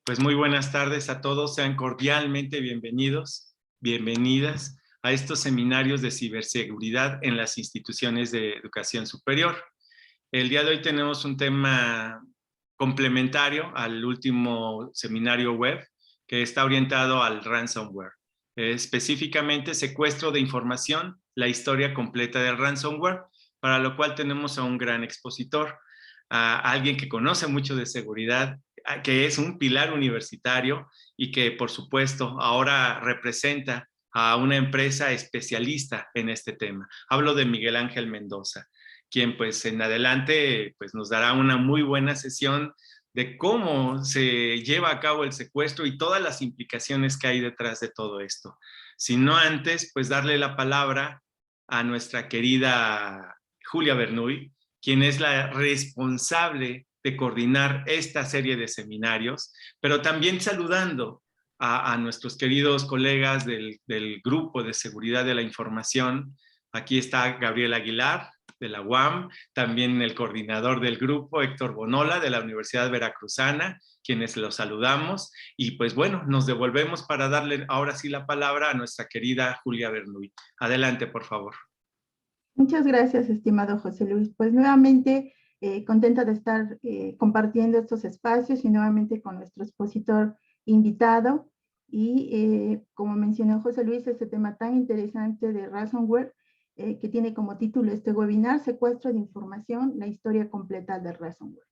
Pues muy buenas tardes a todos, sean cordialmente bienvenidos, bienvenidas a estos seminarios de ciberseguridad en las instituciones de educación superior. El día de hoy tenemos un tema complementario al último seminario web que está orientado al ransomware, específicamente secuestro de información, la historia completa del ransomware, para lo cual tenemos a un gran expositor, a alguien que conoce mucho de seguridad, que es un pilar universitario y que por supuesto ahora representa a una empresa especialista en este tema. Hablo de Miguel Ángel Mendoza, quien pues en adelante pues nos dará una muy buena sesión de cómo se lleva a cabo el secuestro y todas las implicaciones que hay detrás de todo esto. Si no antes, pues darle la palabra a nuestra querida Julia Bernuy, quien es la responsable de coordinar esta serie de seminarios, pero también saludando a nuestros queridos colegas del Grupo de Seguridad de la Información. Aquí está Gabriel Aguilar, de la UAM, también el coordinador del grupo, Héctor Bonola, de la Universidad Veracruzana, quienes los saludamos. Y pues bueno, nos devolvemos para darle ahora sí la palabra a nuestra querida Julia Bernuy. Adelante, por favor. Muchas gracias, estimado José Luis. Pues nuevamente contenta de estar compartiendo estos espacios y nuevamente con nuestro expositor invitado. Y como mencionó José Luis, este tema tan interesante de ransomware, que tiene como título este webinar, Secuestro de Información, la historia completa del ransomware.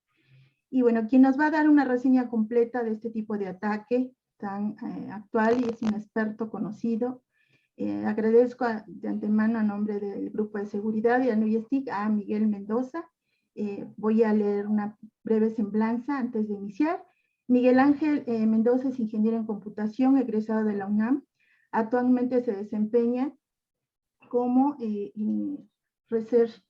Y bueno, quien nos va a dar una reseña completa de este tipo de ataque tan actual y es un experto conocido. Agradezco de antemano a nombre del Grupo de Seguridad y a NUYSTIC a Miguel Mendoza. Voy a leer una breve semblanza antes de iniciar. Miguel Ángel Mendoza es ingeniero en computación, egresado de la UNAM. Actualmente se desempeña como Research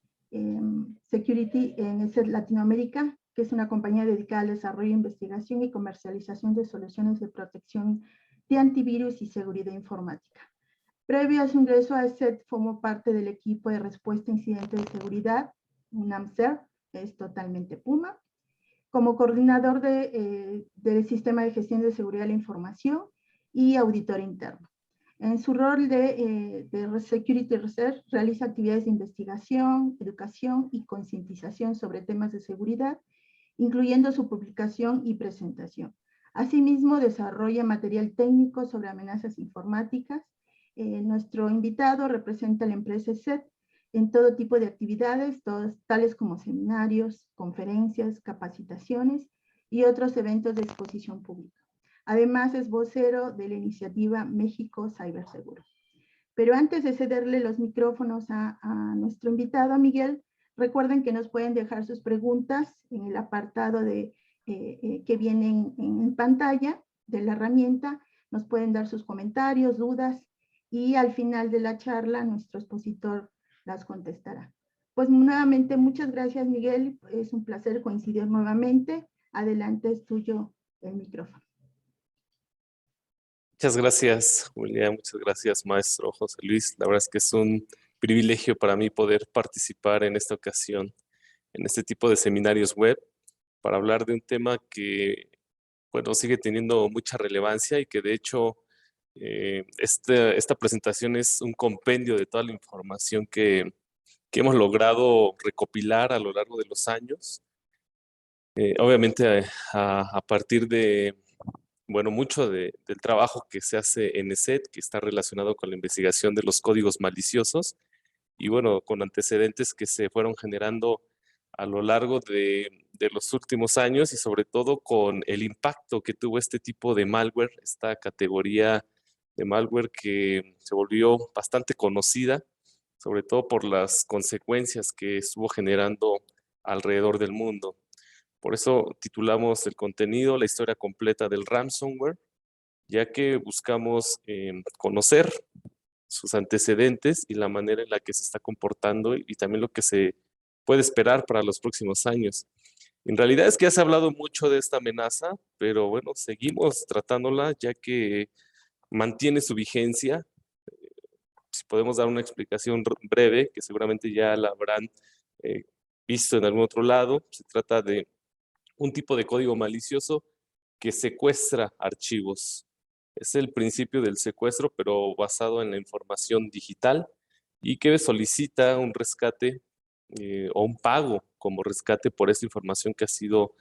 Security en ESET Latinoamérica, que es una compañía dedicada al desarrollo, investigación y comercialización de soluciones de protección de antivirus y seguridad informática. Previo a su ingreso a ESET, formó parte del equipo de respuesta a incidentes de seguridad, UNAMSER, es totalmente Puma, como coordinador del sistema de gestión de seguridad de la información y auditor interno. En su rol de Security Research, realiza actividades de investigación, educación y concientización sobre temas de seguridad, incluyendo su publicación y presentación. Asimismo, desarrolla material técnico sobre amenazas informáticas. Nuestro invitado representa a la empresa ESET en todo tipo de actividades, tales como seminarios, conferencias, capacitaciones y otros eventos de exposición pública. Además, es vocero de la iniciativa México Cyberseguro. Pero antes de cederle los micrófonos a nuestro invitado, Miguel, recuerden que nos pueden dejar sus preguntas en el apartado que viene en pantalla de la herramienta. Nos pueden dar sus comentarios, dudas, y al final de la charla nuestro expositor las contestará. Pues nuevamente, muchas gracias, Miguel. Es un placer coincidir nuevamente. Adelante, es tuyo el micrófono. Muchas gracias, Julia. Muchas gracias, maestro José Luis. La verdad es que es un privilegio para mí poder participar en esta ocasión, en este tipo de seminarios web, para hablar de un tema que, bueno, sigue teniendo mucha relevancia y que de hecho esta presentación es un compendio de toda la información que hemos logrado recopilar a lo largo de los años. Obviamente a partir de, bueno, mucho del trabajo que se hace en ESET, que está relacionado con la investigación de los códigos maliciosos, y bueno, con antecedentes que se fueron generando a lo largo de los últimos años y sobre todo con el impacto que tuvo este tipo de malware, esta categoría de malware que se volvió bastante conocida, sobre todo por las consecuencias que estuvo generando alrededor del mundo. Por eso titulamos el contenido La historia completa del ransomware, ya que buscamos conocer sus antecedentes y la manera en la que se está comportando y también lo que se puede esperar para los próximos años. En realidad es que ya se ha hablado mucho de esta amenaza, pero bueno, seguimos tratándola ya que mantiene su vigencia. Si podemos dar una explicación breve, que seguramente ya la habrán visto en algún otro lado, se trata de un tipo de código malicioso que secuestra archivos. Es el principio del secuestro, pero basado en la información digital y que solicita un rescate o un pago como rescate por esta información que ha sido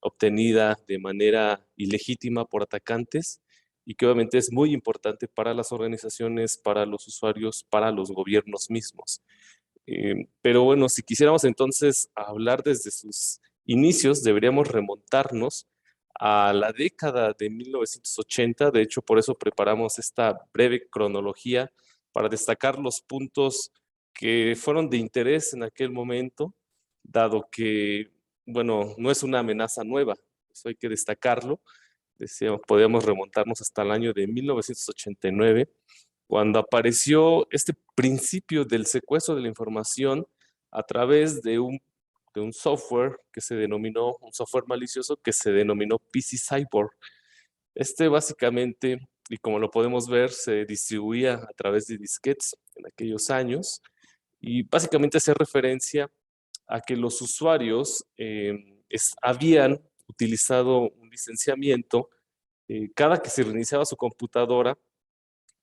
obtenida de manera ilegítima por atacantes y que obviamente es muy importante para las organizaciones, para los usuarios, para los gobiernos mismos. Pero bueno, si quisiéramos entonces hablar desde sus inicios, deberíamos remontarnos a la década de 1980. De hecho, por eso preparamos esta breve cronología para destacar los puntos que fueron de interés en aquel momento, dado que, bueno, no es una amenaza nueva, eso hay que destacarlo. Decíamos, podíamos remontarnos hasta el año de 1989, cuando apareció este principio del secuestro de la información a través de un software que se denominó, un software malicioso que se denominó PC Cyborg. Este básicamente, y como lo podemos ver, se distribuía a través de disquetes en aquellos años y básicamente hace referencia a que los usuarios habían utilizado un licenciamiento cada que se reiniciaba su computadora,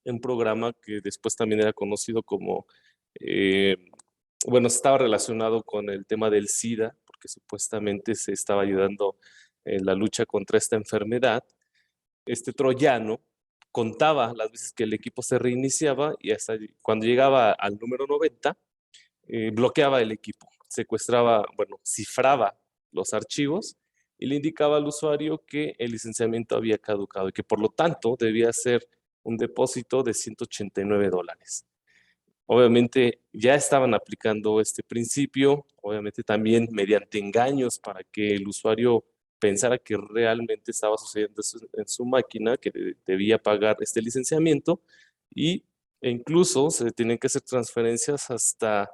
un programa que después también era conocido como, bueno, estaba relacionado con el tema del SIDA, porque supuestamente se estaba ayudando en la lucha contra esta enfermedad. Este troyano contaba las veces que el equipo se reiniciaba y hasta cuando llegaba al número 90, bloqueaba el equipo, secuestraba, bueno, cifraba los archivos y le indicaba al usuario que el licenciamiento había caducado y que por lo tanto debía hacer un depósito de $189. Obviamente ya estaban aplicando este principio, obviamente también mediante engaños para que el usuario pensara que realmente estaba sucediendo en su máquina, que debía pagar este licenciamiento e incluso se tienen que hacer transferencias hasta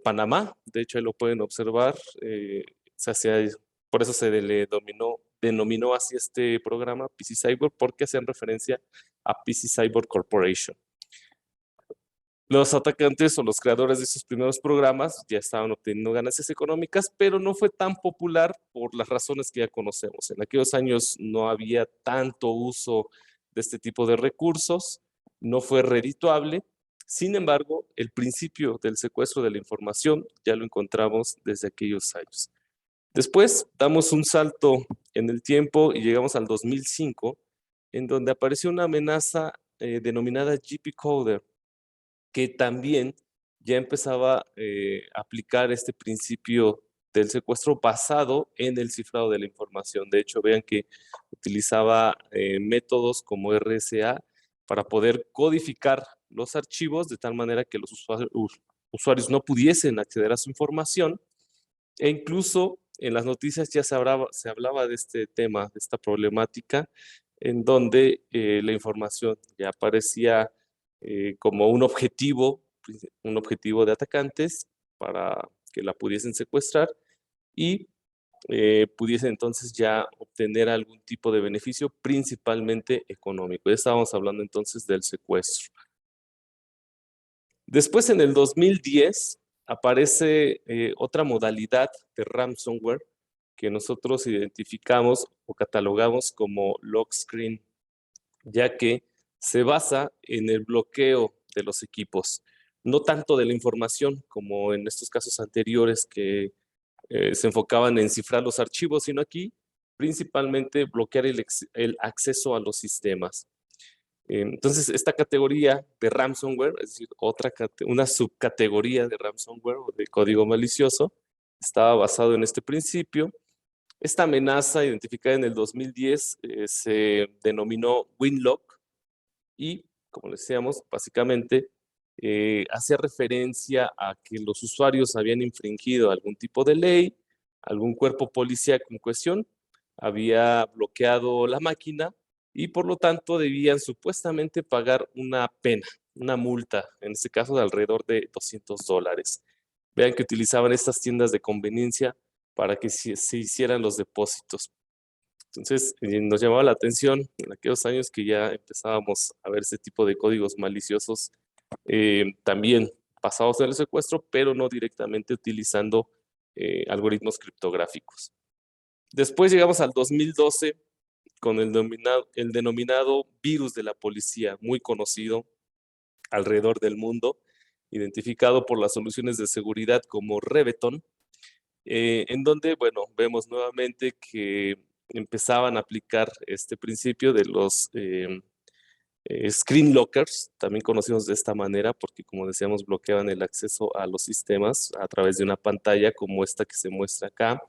Panamá. De hecho, ahí lo pueden observar. Por eso se le denominó así este programa PC Cyborg, porque hacían referencia a PC Cyborg Corporation. Los atacantes o los creadores de esos primeros programas ya estaban obteniendo ganancias económicas, pero no fue tan popular por las razones que ya conocemos. En aquellos años no había tanto uso de este tipo de recursos, no fue redituable. Sin embargo, el principio del secuestro de la información ya lo encontramos desde aquellos años. Después damos un salto en el tiempo y llegamos al 2005, en donde apareció una amenaza denominada GP Coder, que también ya empezaba a aplicar este principio del secuestro basado en el cifrado de la información. De hecho, vean que utilizaba métodos como RSA para poder codificar los archivos de tal manera que los usuarios no pudiesen acceder a su información, e incluso en las noticias ya se hablaba de este tema, de esta problemática, en donde la información ya aparecía como un objetivo de atacantes para que la pudiesen secuestrar y pudiesen entonces ya obtener algún tipo de beneficio, principalmente económico. Ya estábamos hablando entonces del secuestro. Después, en el 2010, aparece otra modalidad de ransomware que nosotros identificamos o catalogamos como lock screen, ya que se basa en el bloqueo de los equipos, no tanto de la información como en estos casos anteriores que se enfocaban en cifrar los archivos, sino aquí principalmente bloquear el acceso a los sistemas. Entonces, esta categoría de ransomware, es decir, una subcategoría de ransomware o de código malicioso, estaba basado en este principio. Esta amenaza, identificada en el 2010, se denominó Winlock y, como decíamos, básicamente hacía referencia a que los usuarios habían infringido algún tipo de ley, algún cuerpo policíaco en cuestión, había bloqueado la máquina y por lo tanto debían supuestamente pagar una pena, una multa, en este caso de alrededor de $200. Vean que utilizaban estas tiendas de conveniencia para que se hicieran los depósitos. Entonces, nos llamaba la atención en aquellos años que ya empezábamos a ver ese tipo de códigos maliciosos también basados en el secuestro, pero no directamente utilizando algoritmos criptográficos. Después llegamos al 2012 con el denominado virus de la policía, muy conocido alrededor del mundo, identificado por las soluciones de seguridad como Reveton, en donde, bueno, vemos nuevamente que empezaban a aplicar este principio de los screen lockers, también conocidos de esta manera, porque como decíamos, bloqueaban el acceso a los sistemas a través de una pantalla como esta que se muestra acá,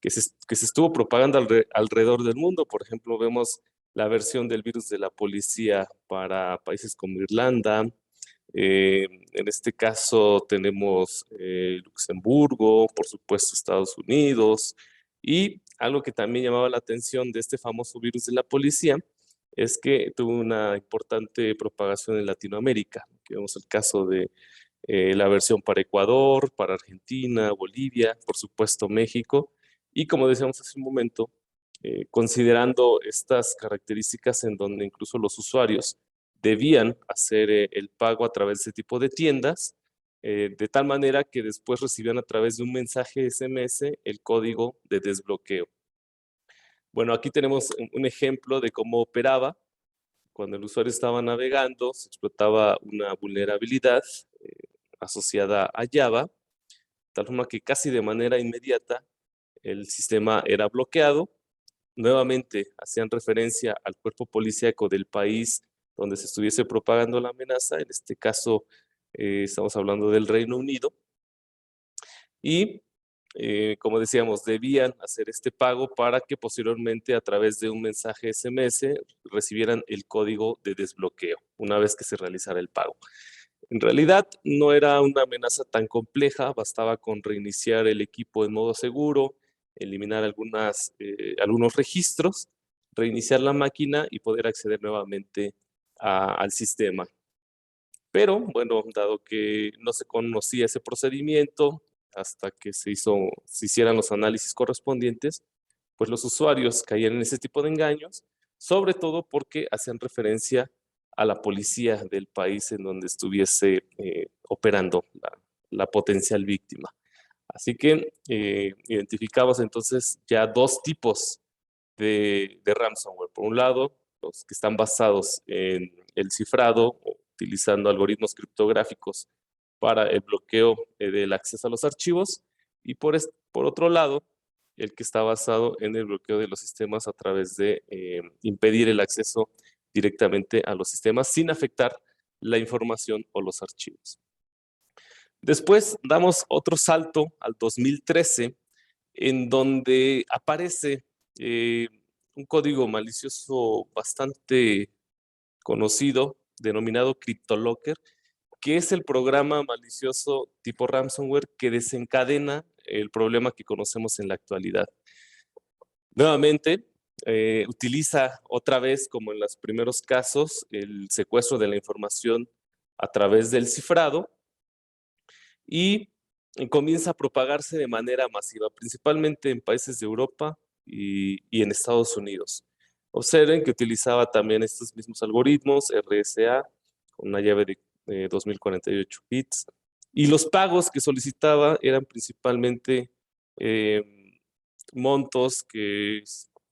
que se estuvo propagando alrededor del mundo. Por ejemplo, vemos la versión del virus de la policía para países como Irlanda. En este caso tenemos Luxemburgo, por supuesto Estados Unidos, y algo que también llamaba la atención de este famoso virus de la policía es que tuvo una importante propagación en Latinoamérica. Aquí vemos el caso de la versión para Ecuador, para Argentina, Bolivia, por supuesto México, y como decíamos hace un momento, considerando estas características en donde incluso los usuarios debían hacer el pago a través de ese tipo de tiendas, de tal manera que después recibían a través de un mensaje SMS el código de desbloqueo. Bueno, aquí tenemos un ejemplo de cómo operaba. Cuando el usuario estaba navegando, se explotaba una vulnerabilidad asociada a Java, de tal forma que casi de manera inmediata el sistema era bloqueado. Nuevamente hacían referencia al cuerpo policíaco del país donde se estuviese propagando la amenaza, en este caso estamos hablando del Reino Unido, y como decíamos, debían hacer este pago para que posteriormente a través de un mensaje SMS recibieran el código de desbloqueo una vez que se realizara el pago. En realidad no era una amenaza tan compleja, bastaba con reiniciar el equipo en modo seguro, eliminar algunos registros, reiniciar la máquina y poder acceder nuevamente al sistema. Pero bueno, dado que no se conocía ese procedimiento hasta que se hicieran los análisis correspondientes, pues los usuarios caían en ese tipo de engaños, sobre todo porque hacían referencia a la policía del país en donde estuviese operando la potencial víctima. Así que identificamos entonces ya dos tipos de ransomware. Por un lado, los que están basados en el cifrado, utilizando algoritmos criptográficos para el bloqueo del acceso a los archivos, y por otro lado, el que está basado en el bloqueo de los sistemas a través de impedir el acceso directamente a los sistemas sin afectar la información o los archivos. Después damos otro salto al 2013, en donde aparece un código malicioso bastante conocido, denominado CryptoLocker, que es el programa malicioso tipo ransomware que desencadena el problema que conocemos en la actualidad. Nuevamente, utiliza otra vez, como en los primeros casos, el secuestro de la información a través del cifrado y comienza a propagarse de manera masiva, principalmente en países de Europa y en Estados Unidos. Observen que utilizaba también estos mismos algoritmos, RSA, con una llave de 2048 bits, y los pagos que solicitaba eran principalmente montos que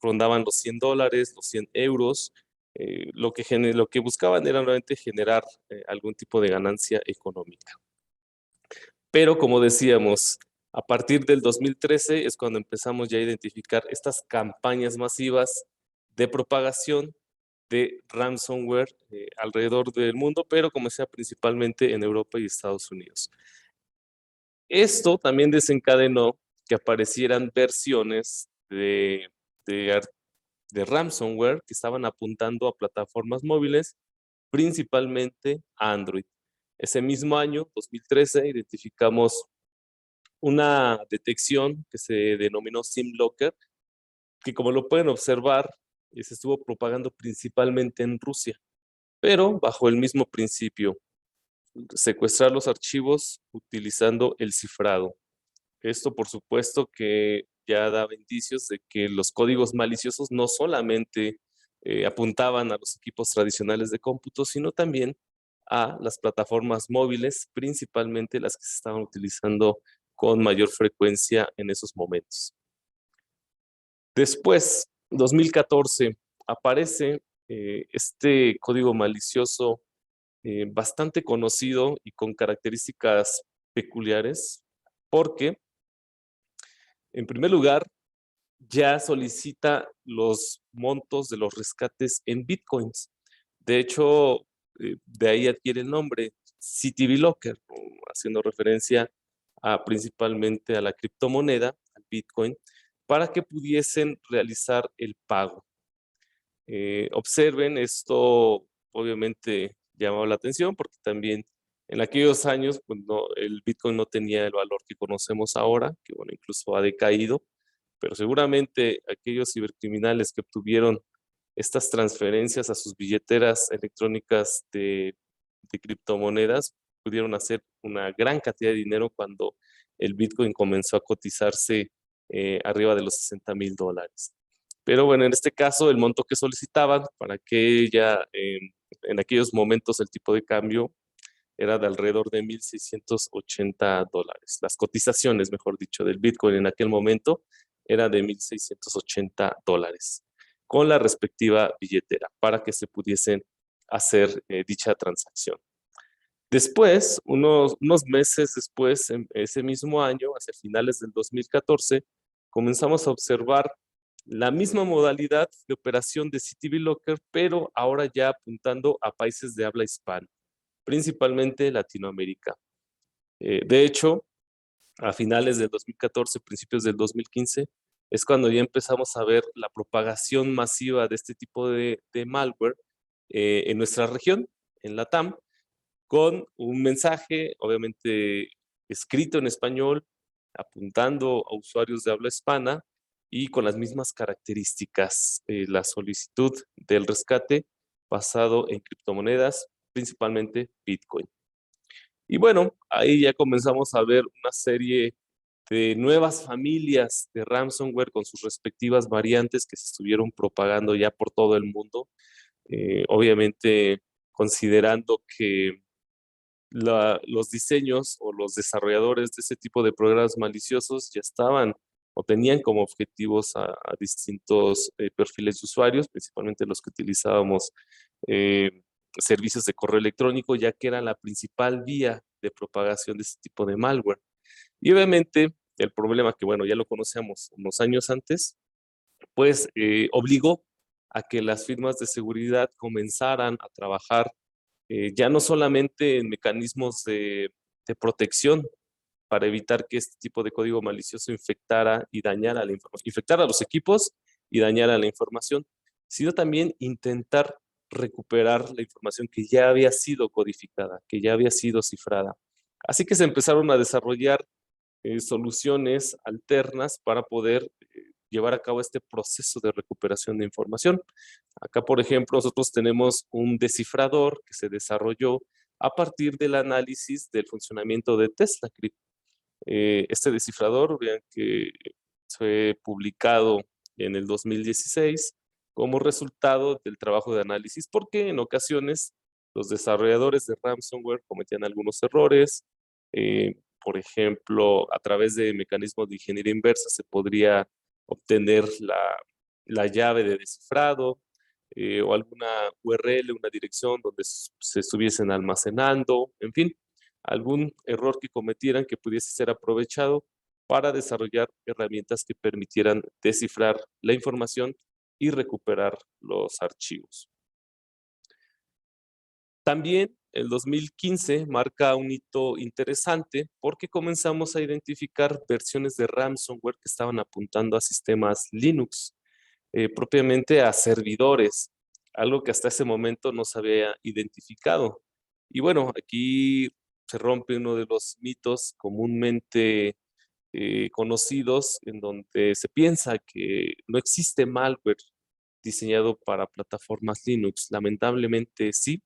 rondaban los $100, los 100 euros. Lo que buscaban era realmente generar algún tipo de ganancia económica. Pero como decíamos, a partir del 2013 es cuando empezamos ya a identificar estas campañas masivas de propagación de ransomware alrededor del mundo, pero como decía, principalmente en Europa y Estados Unidos. Esto también desencadenó que aparecieran versiones de ransomware que estaban apuntando a plataformas móviles, principalmente a Android. Ese mismo año, 2013, identificamos una detección que se denominó SimLocker, que como lo pueden observar, se estuvo propagando principalmente en Rusia, pero bajo el mismo principio, secuestrar los archivos utilizando el cifrado. Esto, por supuesto, que ya daba indicios de que los códigos maliciosos no solamente apuntaban a los equipos tradicionales de cómputo, sino también a las plataformas móviles, principalmente las que se estaban utilizando con mayor frecuencia en esos momentos. Después, 2014, aparece este código malicioso bastante conocido y con características peculiares, porque, en primer lugar, ya solicita los montos de los rescates en bitcoins. De hecho, de ahí adquiere el nombre CityBlocker, haciendo referencia principalmente a la criptomoneda, al bitcoin, para que pudiesen realizar el pago. Observen, esto obviamente llamaba la atención porque también en aquellos años pues el bitcoin no tenía el valor que conocemos ahora, que bueno, incluso ha decaído, pero seguramente aquellos cibercriminales que obtuvieron estas transferencias a sus billeteras electrónicas de criptomonedas pudieron hacer una gran cantidad de dinero cuando el Bitcoin comenzó a cotizarse arriba de los $60,000. Pero bueno, en este caso el monto que solicitaban para que ya en aquellos momentos el tipo de cambio era de alrededor de $1,680. Las cotizaciones, mejor dicho, del Bitcoin en aquel momento era de $1,680 con la respectiva billetera para que se pudiesen hacer dicha transacción. Después, unos meses después, en ese mismo año, hacia finales del 2014, comenzamos a observar la misma modalidad de operación de CityBlocker, pero ahora ya apuntando a países de habla hispana, principalmente Latinoamérica. De hecho, a finales del 2014, principios del 2015, es cuando ya empezamos a ver la propagación masiva de este tipo de malware en nuestra región, en LATAM, con un mensaje, obviamente escrito en español, apuntando a usuarios de habla hispana y con las mismas características, la solicitud del rescate basado en criptomonedas, principalmente Bitcoin. Y bueno, ahí ya comenzamos a ver una serie de nuevas familias de ransomware con sus respectivas variantes que se estuvieron propagando ya por todo el mundo. Obviamente considerando que los diseños o los desarrolladores de ese tipo de programas maliciosos ya estaban o tenían como objetivos a distintos perfiles de usuarios, principalmente los que utilizábamos servicios de correo electrónico, ya que era la principal vía de propagación de este tipo de malware. Y obviamente el problema que, bueno, ya lo conocíamos unos años antes, pues obligó a que las firmas de seguridad comenzaran a trabajar ya no solamente en mecanismos de protección para evitar que este tipo de código malicioso infectara y dañara la información, infectara a los equipos y dañara la información, sino también intentar recuperar la información que ya había sido codificada, que ya había sido cifrada. Así que se empezaron a desarrollar soluciones alternas para poder llevar a cabo este proceso de recuperación de información. Acá, por ejemplo, nosotros tenemos un descifrador que se desarrolló a partir del análisis del funcionamiento de TeslaCrypt. Este descifrador, vean que fue publicado en el 2016 como resultado del trabajo de análisis, porque en ocasiones los desarrolladores de ransomware cometían algunos errores. Por ejemplo, a través de mecanismos de ingeniería inversa se podría obtener la llave de descifrado o alguna URL, una dirección donde se estuviesen almacenando, en fin, algún error que cometieran que pudiese ser aprovechado para desarrollar herramientas que permitieran descifrar la información y recuperar los archivos. También el 2015 marca un hito interesante porque comenzamos a identificar versiones de ransomware que estaban apuntando a sistemas Linux, propiamente a servidores, algo que hasta ese momento no se había identificado. Y bueno, aquí se rompe uno de los mitos comúnmente conocidos en donde se piensa que no existe malware diseñado para plataformas Linux. Lamentablemente sí,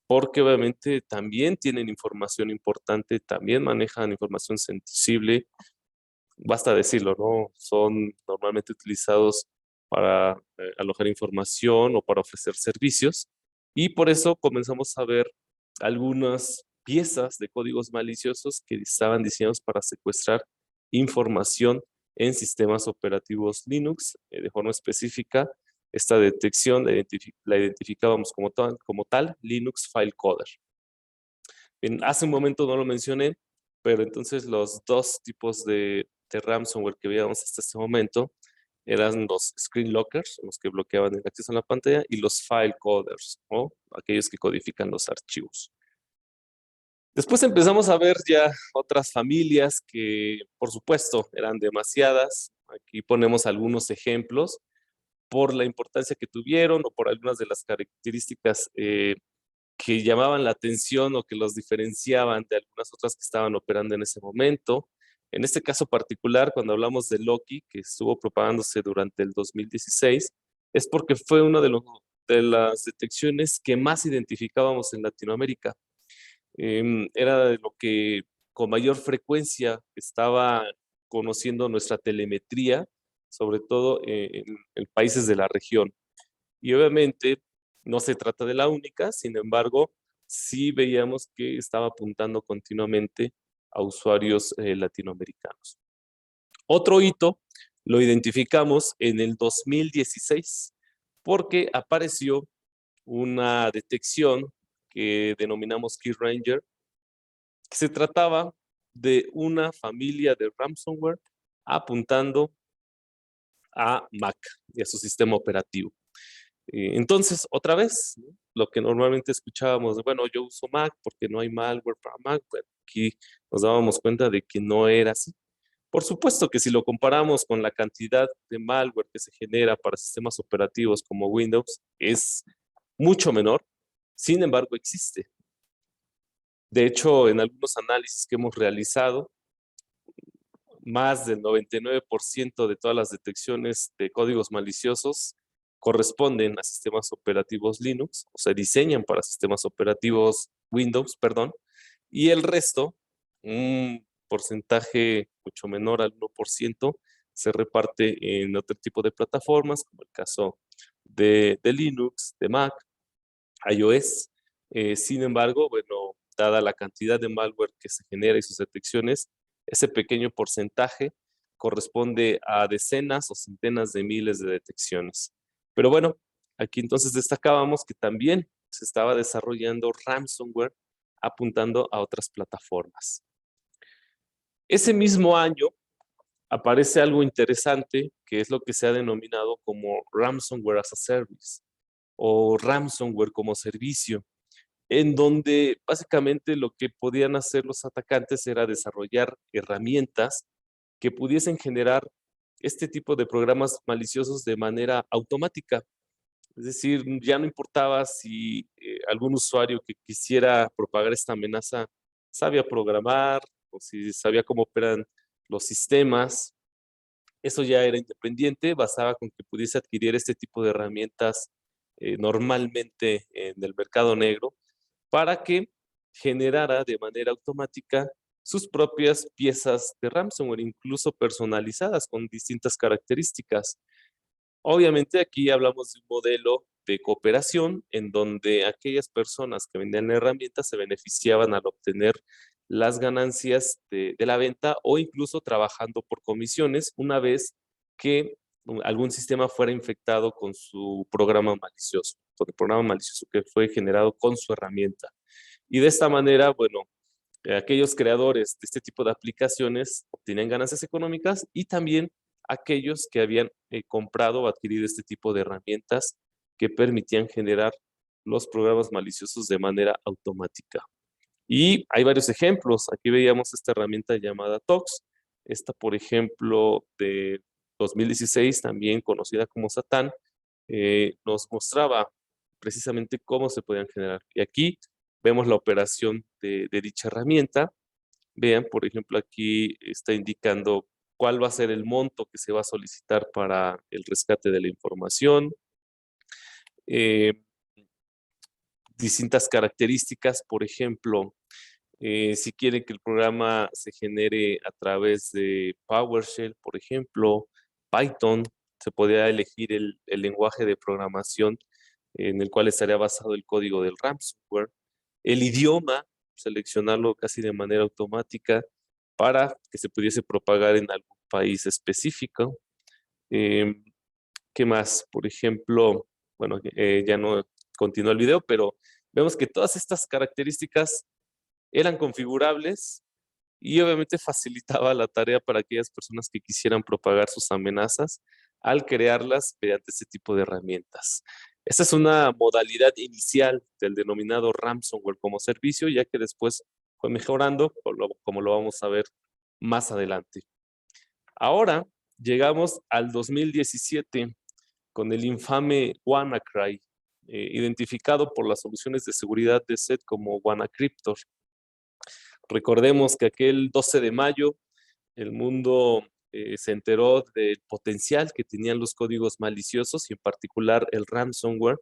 porque obviamente también tienen información importante, también manejan información sensible, basta decirlo, ¿no? Son normalmente utilizados para alojar información o para ofrecer servicios, y por eso comenzamos a ver algunas piezas de códigos maliciosos que estaban diseñados para secuestrar información en sistemas operativos Linux. De forma específica, esta detección la identificábamos como tal Linux File Coder. Bien, hace un momento no lo mencioné, pero entonces los dos tipos de ransomware que veíamos hasta este momento eran los screen lockers, los que bloqueaban el acceso a la pantalla, y los file coders, o aquellos que codifican los archivos. Después empezamos a ver ya otras familias que, por supuesto, eran demasiadas. Aquí ponemos algunos ejemplos por la importancia que tuvieron o por algunas de las características que llamaban la atención o que los diferenciaban de algunas otras que estaban operando en ese momento. En este caso particular, cuando hablamos de Loki, que estuvo propagándose durante el 2016, es porque fue una de las detecciones que más identificábamos en Latinoamérica. Era de lo que con mayor frecuencia estaba conociendo nuestra telemetría, sobre todo en países de la región. Y obviamente no se trata de la única, sin embargo, sí veíamos que estaba apuntando continuamente a usuarios latinoamericanos. Otro hito lo identificamos en el 2016 porque apareció una detección que denominamos Key Ranger, que se trataba de una familia de ransomware apuntando a Mac y a su sistema operativo. Entonces, otra vez, ¿no? Lo que normalmente escuchábamos, bueno, yo uso Mac porque no hay malware para Mac, pero aquí nos dábamos cuenta de que no era así. Por supuesto que si lo comparamos con la cantidad de malware que se genera para sistemas operativos como Windows, es mucho menor, sin embargo existe. De hecho, en algunos análisis que hemos realizado, más del 99% de todas las detecciones de códigos maliciosos corresponden a sistemas operativos Linux, o sea, diseñan para sistemas operativos Windows, perdón, y el resto, un porcentaje mucho menor al 1%, se reparte en otro tipo de plataformas, como el caso de Linux, de Mac, iOS. Sin embargo, bueno, dada la cantidad de malware que se genera y sus detecciones, ese pequeño porcentaje corresponde a decenas o centenas de miles de detecciones. Pero bueno, aquí entonces destacábamos que también se estaba desarrollando ransomware apuntando a otras plataformas. Ese mismo año aparece algo interesante que es lo que se ha denominado como ransomware as a service o ransomware como servicio, en donde básicamente lo que podían hacer los atacantes era desarrollar herramientas que pudiesen generar este tipo de programas maliciosos de manera automática. Es decir, ya no importaba si algún usuario que quisiera propagar esta amenaza sabía programar o si sabía cómo operan los sistemas. Eso ya era independiente, bastaba con que pudiese adquirir este tipo de herramientas normalmente en el mercado negro para que generara de manera automática sus propias piezas de ransomware, incluso personalizadas con distintas características. Obviamente aquí hablamos de un modelo de cooperación en donde aquellas personas que vendían la herramienta se beneficiaban al obtener las ganancias de la venta o incluso trabajando por comisiones una vez que algún sistema fuera infectado con su programa malicioso, con el programa malicioso que fue generado con su herramienta. Y de esta manera, bueno, aquellos creadores de este tipo de aplicaciones obtienen ganancias económicas y también aquellos que habían comprado o adquirido este tipo de herramientas que permitían generar los programas maliciosos de manera automática. Y hay varios ejemplos. Aquí veíamos esta herramienta llamada Tox. Esta, por ejemplo, de 2016, también conocida como Satán, nos mostraba precisamente cómo se podían generar. Y aquí vemos la operación de dicha herramienta. Vean, por ejemplo, aquí está indicando cuál va a ser el monto que se va a solicitar para el rescate de la información. Distintas características, por ejemplo, si quieren que el programa se genere a través de PowerShell, por ejemplo, Python, se podría elegir el lenguaje de programación en el cual estaría basado el código del ransomware, el idioma, seleccionarlo casi de manera automática para que se pudiese propagar en algún país específico. ¿Qué más? Por ejemplo, bueno, ya no continúa el video, pero vemos que todas estas características eran configurables y obviamente facilitaba la tarea para aquellas personas que quisieran propagar sus amenazas al crearlas mediante este tipo de herramientas. Esta es una modalidad inicial del denominado ransomware como servicio, ya que después fue mejorando, como lo vamos a ver más adelante. Ahora llegamos al 2017 con el infame WannaCry, identificado por las soluciones de seguridad de SET como WannaCryptor. Recordemos que aquel 12 de mayo el mundo se enteró del potencial que tenían los códigos maliciosos y en particular el ransomware,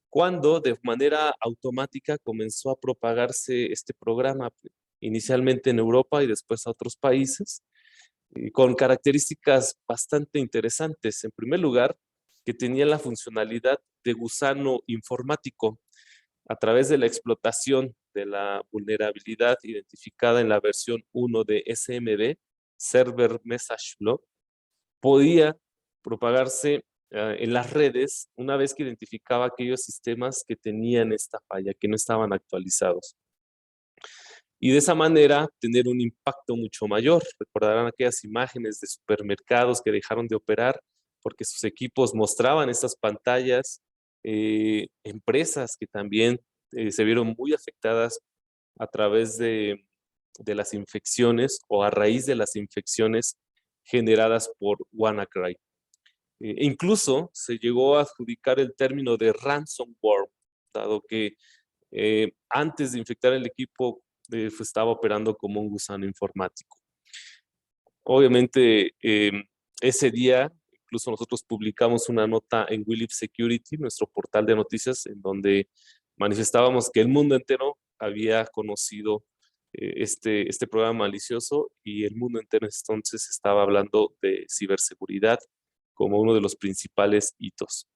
cuando de manera automática comenzó a propagarse este programa, inicialmente en Europa y después a otros países, con características bastante interesantes. En primer lugar, que tenía la funcionalidad de gusano informático a través de la explotación de la vulnerabilidad identificada en la versión 1 de SMB, Server Message Block, podía propagarse en las redes una vez que identificaba aquellos sistemas que tenían esta falla, que no estaban actualizados. Y de esa manera tener un impacto mucho mayor. Recordarán aquellas imágenes de supermercados que dejaron de operar porque sus equipos mostraban estas pantallas, empresas que también se vieron muy afectadas a través de las infecciones o a raíz de las infecciones generadas por WannaCry. Incluso se llegó a adjudicar el término de ransomware, dado que antes de infectar el equipo estaba operando como un gusano informático. Obviamente, ese día, incluso nosotros publicamos una nota en We Live Security, nuestro portal de noticias, en donde manifestábamos que el mundo entero había conocido este programa malicioso y el mundo entero entonces estaba hablando de ciberseguridad como uno de los principales hitos.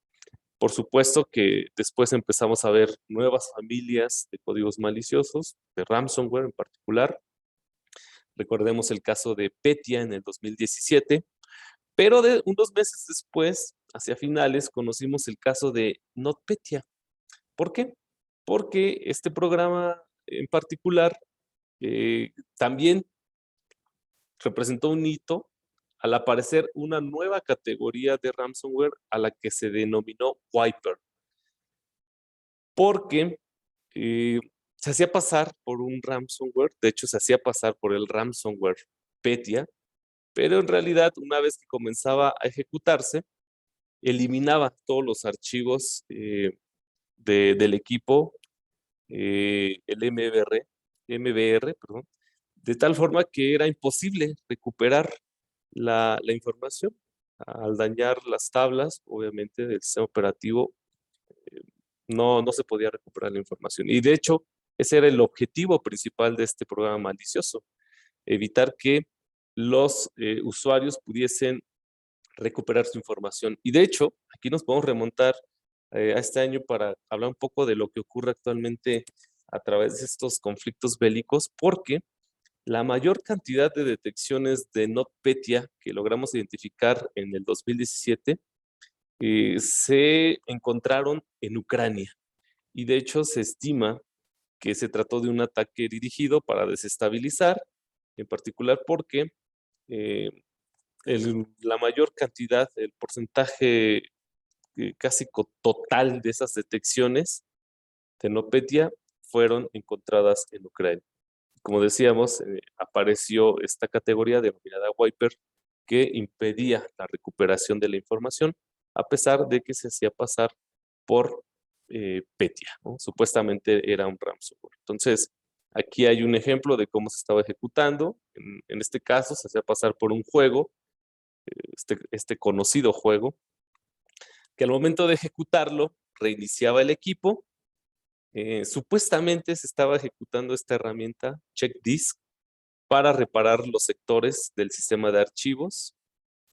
Por supuesto que después empezamos a ver nuevas familias de códigos maliciosos, de ransomware en particular. Recordemos el caso de Petya en el 2017, pero unos meses después, hacia finales, conocimos el caso de NotPetya. ¿Por qué? Porque este programa en particular también representó un hito al aparecer una nueva categoría de ransomware a la que se denominó Wiper, porque se hacía pasar por un ransomware, de hecho se hacía pasar por el ransomware Petya, pero en realidad una vez que comenzaba a ejecutarse, eliminaba todos los archivos del equipo, el MBR, perdón, de tal forma que era imposible recuperar la información. Al dañar las tablas, obviamente, del sistema operativo, no se podía recuperar la información. Y de hecho, ese era el objetivo principal de este programa malicioso, evitar que los usuarios pudiesen recuperar su información. Y de hecho, aquí nos podemos remontar a este año para hablar un poco de lo que ocurre actualmente a través de estos conflictos bélicos, porque la mayor cantidad de detecciones de NotPetya que logramos identificar en el 2017 se encontraron en Ucrania. Y de hecho se estima que se trató de un ataque dirigido para desestabilizar, en particular porque la mayor cantidad, el porcentaje casi total de esas detecciones de NotPetya fueron encontradas en Ucrania. Como decíamos, apareció esta categoría denominada Wiper que impedía la recuperación de la información a pesar de que se hacía pasar por Petya, ¿no? Supuestamente era un ransomware. Entonces, aquí hay un ejemplo de cómo se estaba ejecutando. En este caso, se hacía pasar por un juego, este conocido juego, que al momento de ejecutarlo, reiniciaba el equipo. Supuestamente se estaba ejecutando esta herramienta, CheckDisk, para reparar los sectores del sistema de archivos,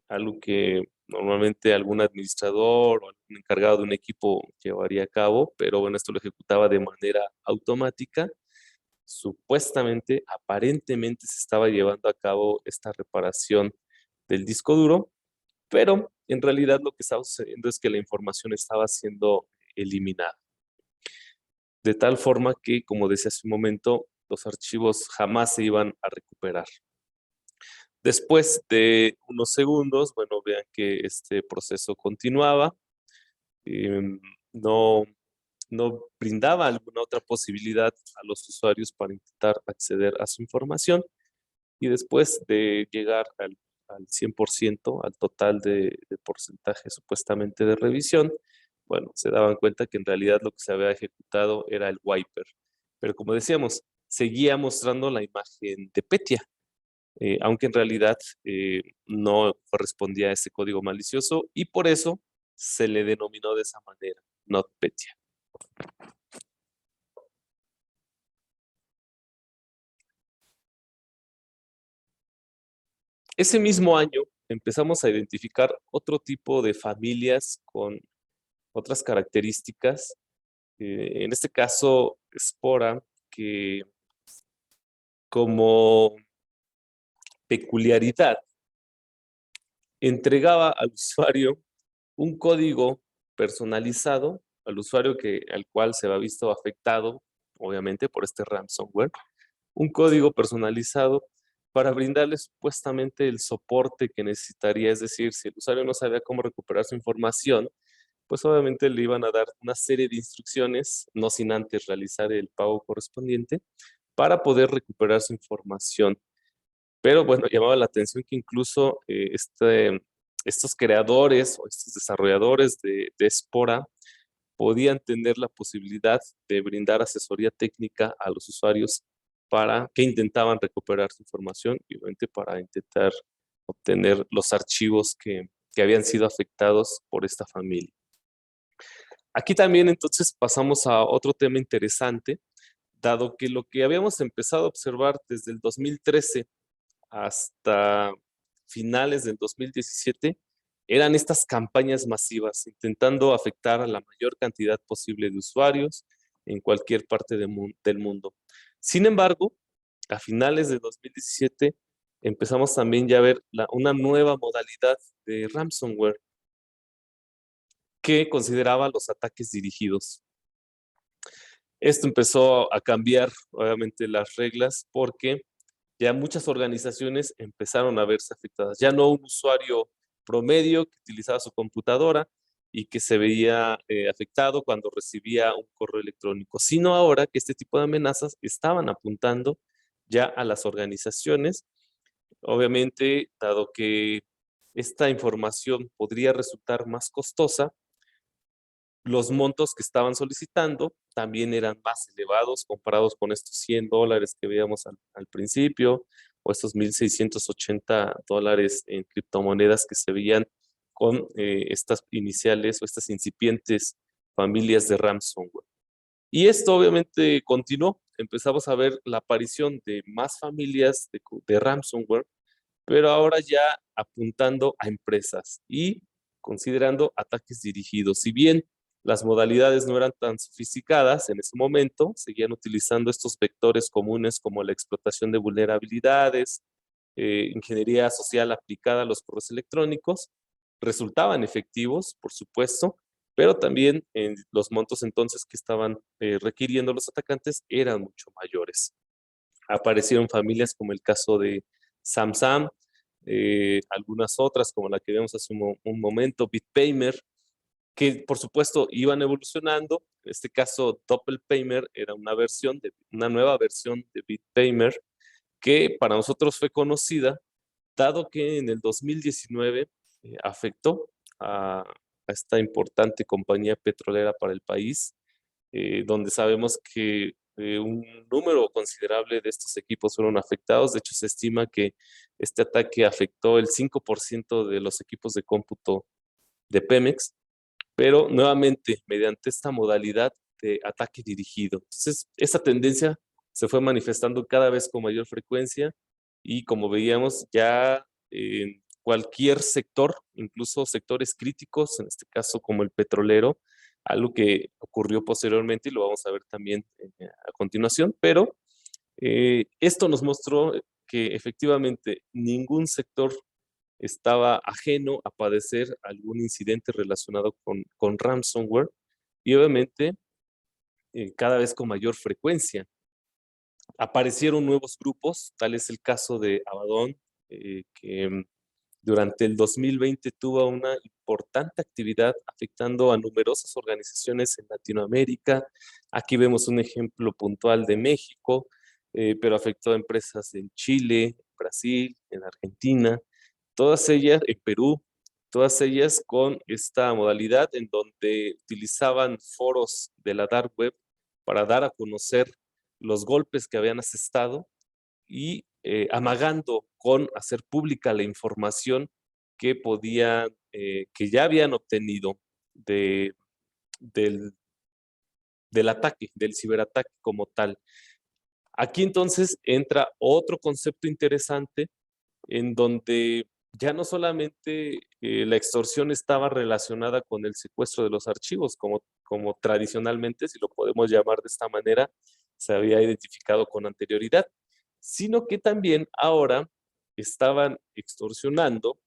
algo que normalmente algún administrador o algún encargado de un equipo llevaría a cabo, pero bueno, esto lo ejecutaba de manera automática. Supuestamente, aparentemente se estaba llevando a cabo esta reparación del disco duro, pero en realidad lo que estaba sucediendo es que la información estaba siendo eliminada. De tal forma que, como decía hace un momento, los archivos jamás se iban a recuperar. Después de unos segundos, bueno, vean que este proceso continuaba, no, no brindaba alguna otra posibilidad a los usuarios para intentar acceder a su información, y después de llegar al 100%, al total de porcentaje supuestamente de revisión, bueno, se daban cuenta que en realidad lo que se había ejecutado era el wiper. Pero como decíamos, seguía mostrando la imagen de Petya, aunque en realidad no correspondía a ese código malicioso, y por eso se le denominó de esa manera, NotPetya. Ese mismo año empezamos a identificar otro tipo de familias con otras características. En este caso, Spora, que como peculiaridad entregaba al usuario un código personalizado, al usuario al cual se había visto afectado, obviamente, por este ransomware, un código personalizado para brindarle supuestamente el soporte que necesitaría. Es decir, si el usuario no sabía cómo recuperar su información, pues obviamente le iban a dar una serie de instrucciones, no sin antes realizar el pago correspondiente, para poder recuperar su información. Pero bueno, llamaba la atención que incluso estos creadores o estos desarrolladores de Spora podían tener la posibilidad de brindar asesoría técnica a los usuarios para que intentaban recuperar su información y obviamente para intentar obtener los archivos que habían sido afectados por esta familia. Aquí también entonces pasamos a otro tema interesante, dado que lo que habíamos empezado a observar desde el 2013 hasta finales del 2017 eran estas campañas masivas, intentando afectar a la mayor cantidad posible de usuarios en cualquier parte del mundo. Sin embargo, a finales de 2017 empezamos también ya a ver una nueva modalidad de ransomware que consideraba los ataques dirigidos. Esto empezó a cambiar, obviamente, las reglas porque ya muchas organizaciones empezaron a verse afectadas. Ya no un usuario promedio que utilizaba su computadora y que se veía afectado cuando recibía un correo electrónico, sino ahora que este tipo de amenazas estaban apuntando ya a las organizaciones. Obviamente, dado que esta información podría resultar más costosa, los montos que estaban solicitando también eran más elevados comparados con estos $100 que veíamos al principio, o estos $1,680 en criptomonedas que se veían con estas iniciales o estas incipientes familias de ransomware. Y esto obviamente continuó. Empezamos a ver la aparición de más familias de ransomware, pero ahora ya apuntando a empresas y considerando ataques dirigidos. Si bien las modalidades no eran tan sofisticadas en ese momento, seguían utilizando estos vectores comunes como la explotación de vulnerabilidades, ingeniería social aplicada a los correos electrónicos, resultaban efectivos, por supuesto, pero también los montos entonces que estaban requiriendo los atacantes eran mucho mayores. Aparecieron familias como el caso de SamSam, algunas otras como la que vimos hace un momento, BitPaymer, que por supuesto iban evolucionando. En este caso, DoppelPaymer era una nueva versión de BitPaymer que para nosotros fue conocida, dado que en el 2019 afectó a esta importante compañía petrolera para el país, donde sabemos que un número considerable de estos equipos fueron afectados. De hecho, se estima que este ataque afectó el 5% de los equipos de cómputo de Pemex, pero nuevamente mediante esta modalidad de ataque dirigido. Entonces, esa tendencia se fue manifestando cada vez con mayor frecuencia y como veíamos ya en cualquier sector, incluso sectores críticos, en este caso como el petrolero, algo que ocurrió posteriormente y lo vamos a ver también a continuación, pero esto nos mostró que efectivamente ningún sector estaba ajeno a padecer algún incidente relacionado con ransomware y obviamente cada vez con mayor frecuencia. Aparecieron nuevos grupos, tal es el caso de Abaddon, que durante el 2020 tuvo una importante actividad afectando a numerosas organizaciones en Latinoamérica. Aquí vemos un ejemplo puntual de México, pero afectó a empresas en Chile, Brasil, en Argentina, todas ellas en Perú, todas ellas con esta modalidad en donde utilizaban foros de la dark web para dar a conocer los golpes que habían asestado y amagando con hacer pública la información que podían, que ya habían obtenido del, del ataque, del ciberataque como tal. Aquí entonces entra otro concepto interesante en donde ya no solamente la extorsión estaba relacionada con el secuestro de los archivos, como tradicionalmente, si lo podemos llamar de esta manera, se había identificado con anterioridad, sino que también ahora estaban extorsionando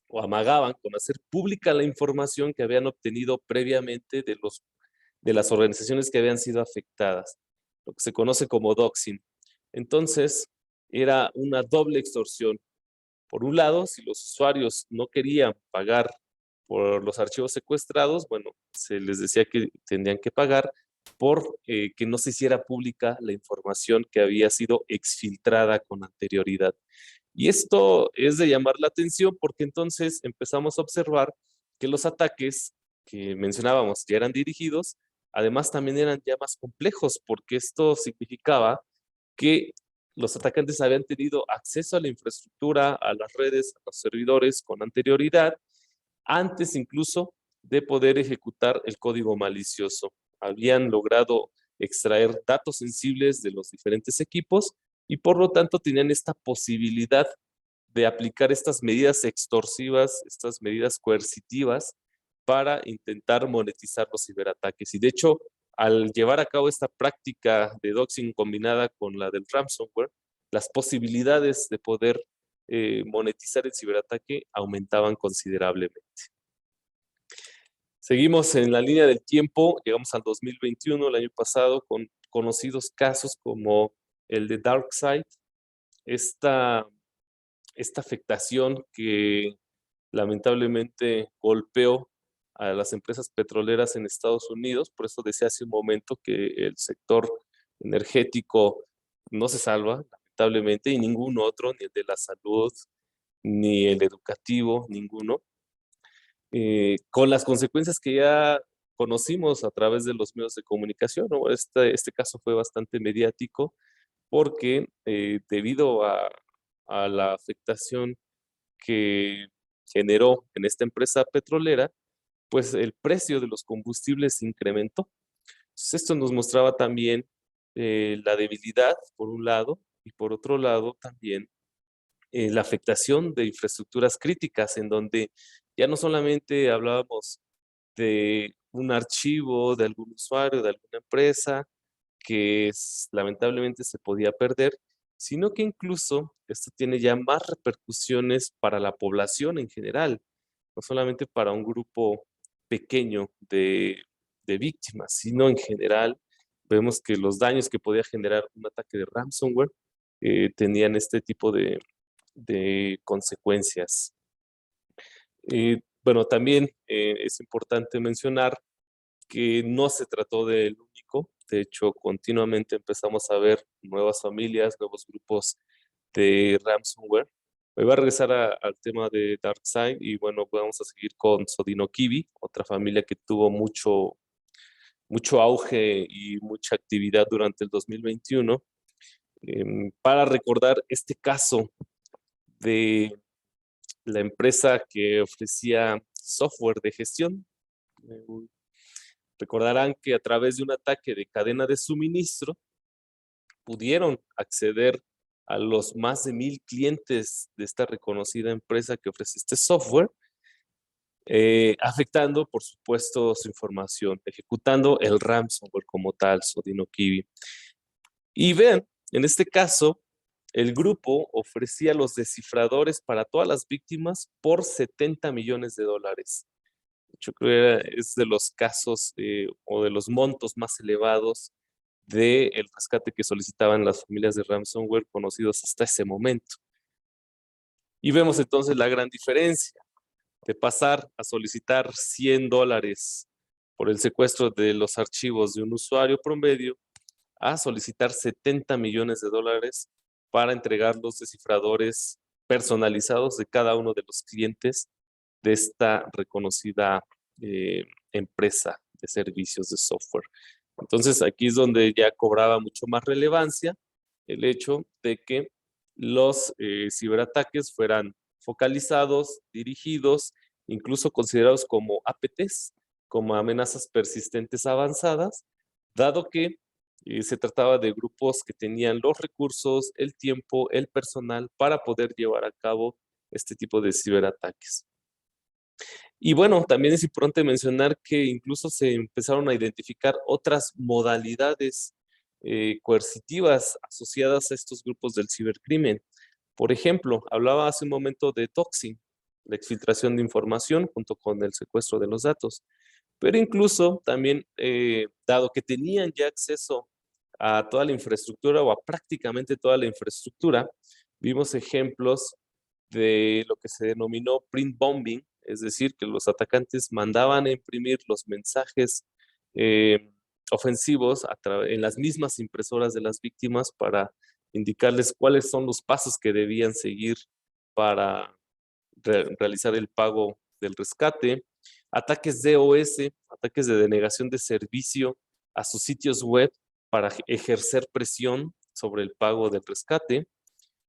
o amagaban con hacer pública la información que habían obtenido previamente de las organizaciones que habían sido afectadas, lo que se conoce como doxing. Entonces, era una doble extorsión. Por un lado, si los usuarios no querían pagar por los archivos secuestrados, bueno, se les decía que tendrían que pagar por que no se hiciera pública la información que había sido exfiltrada con anterioridad. Y esto es de llamar la atención porque entonces empezamos a observar que los ataques que mencionábamos ya eran dirigidos, además también eran ya más complejos porque esto significaba que los atacantes habían tenido acceso a la infraestructura, a las redes, a los servidores con anterioridad, antes incluso de poder ejecutar el código malicioso. Habían logrado extraer datos sensibles de los diferentes equipos y por lo tanto tenían esta posibilidad de aplicar estas medidas extorsivas, estas medidas coercitivas para intentar monetizar los ciberataques. Y de hecho, al llevar a cabo esta práctica de doxing combinada con la del ransomware, las posibilidades de poder monetizar el ciberataque aumentaban considerablemente. Seguimos en la línea del tiempo, llegamos al 2021, el año pasado, con conocidos casos como el de DarkSide, esta afectación que lamentablemente golpeó a las empresas petroleras en Estados Unidos. Por eso decía hace un momento que el sector energético no se salva, lamentablemente, y ningún otro, ni el de la salud, ni el educativo, ninguno, con las consecuencias que ya conocimos a través de los medios de comunicación, ¿no? Este caso fue bastante mediático porque debido a la afectación que generó en esta empresa petrolera, pues el precio de los combustibles se incrementó. Entonces, esto nos mostraba también la debilidad, por un lado, y por otro lado también la afectación de infraestructuras críticas, en donde ya no solamente hablábamos de un archivo de algún usuario, de alguna empresa, que lamentablemente se podía perder, sino que incluso esto tiene ya más repercusiones para la población en general, no solamente para un grupo pequeño de víctimas, sino en general vemos que los daños que podía generar un ataque de ransomware tenían este tipo de consecuencias. Bueno, también es importante mencionar que no se trató del único. De hecho, continuamente empezamos a ver nuevas familias, nuevos grupos de ransomware. Me voy a regresar al tema de DarkSide y bueno, vamos a seguir con Sodinokibi, otra familia que tuvo mucho auge y mucha actividad durante el 2021. Para recordar este caso de la empresa que ofrecía software de gestión. Recordarán que a través de un ataque de cadena de suministro pudieron acceder a los más de 1,000 clientes de esta reconocida empresa que ofrece este software, afectando, por supuesto, su información, ejecutando el ransomware como tal, Sodinokibi. Y vean, en este caso, el grupo ofrecía los descifradores para todas las víctimas por $70 millones. Yo creo que es de los casos o de los montos más elevados del rescate que solicitaban las familias de ransomware conocidos hasta ese momento. Y vemos entonces la gran diferencia de pasar a solicitar $100 por el secuestro de los archivos de un usuario promedio a solicitar $70 millones para entregar los descifradores personalizados de cada uno de los clientes de esta reconocida empresa de servicios de software. Entonces aquí es donde ya cobraba mucho más relevancia el hecho de que los ciberataques fueran focalizados, dirigidos, incluso considerados como APTs, como amenazas persistentes avanzadas, dado que se trataba de grupos que tenían los recursos, el tiempo, el personal para poder llevar a cabo este tipo de ciberataques. Y bueno, también es importante mencionar que incluso se empezaron a identificar otras modalidades coercitivas asociadas a estos grupos del cibercrimen. Por ejemplo, hablaba hace un momento de doxing, la exfiltración de información junto con el secuestro de los datos. Pero incluso también, dado que tenían ya acceso a toda la infraestructura o a prácticamente toda la infraestructura, vimos ejemplos de lo que se denominó print bombing, es decir, que los atacantes mandaban a imprimir los mensajes ofensivos en las mismas impresoras de las víctimas para indicarles cuáles son los pasos que debían seguir para realizar el pago del rescate. Ataques DOS, ataques de denegación de servicio a sus sitios web para ejercer presión sobre el pago del rescate,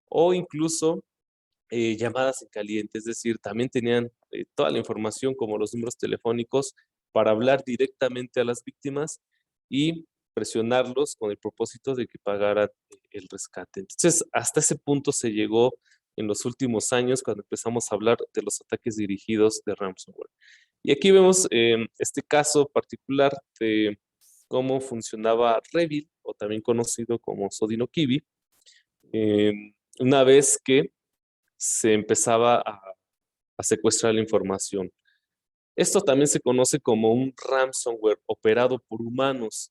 o incluso llamadas en caliente, es decir, también tenían toda la información como los números telefónicos para hablar directamente a las víctimas y presionarlos con el propósito de que pagaran el rescate. Entonces, hasta ese punto se llegó en los últimos años cuando empezamos a hablar de los ataques dirigidos de ransomware. Y aquí vemos este caso particular de cómo funcionaba Revil, o también conocido como Sodinokibi, una vez que se empezaba a secuestrar la información. Esto también se conoce como un ransomware operado por humanos,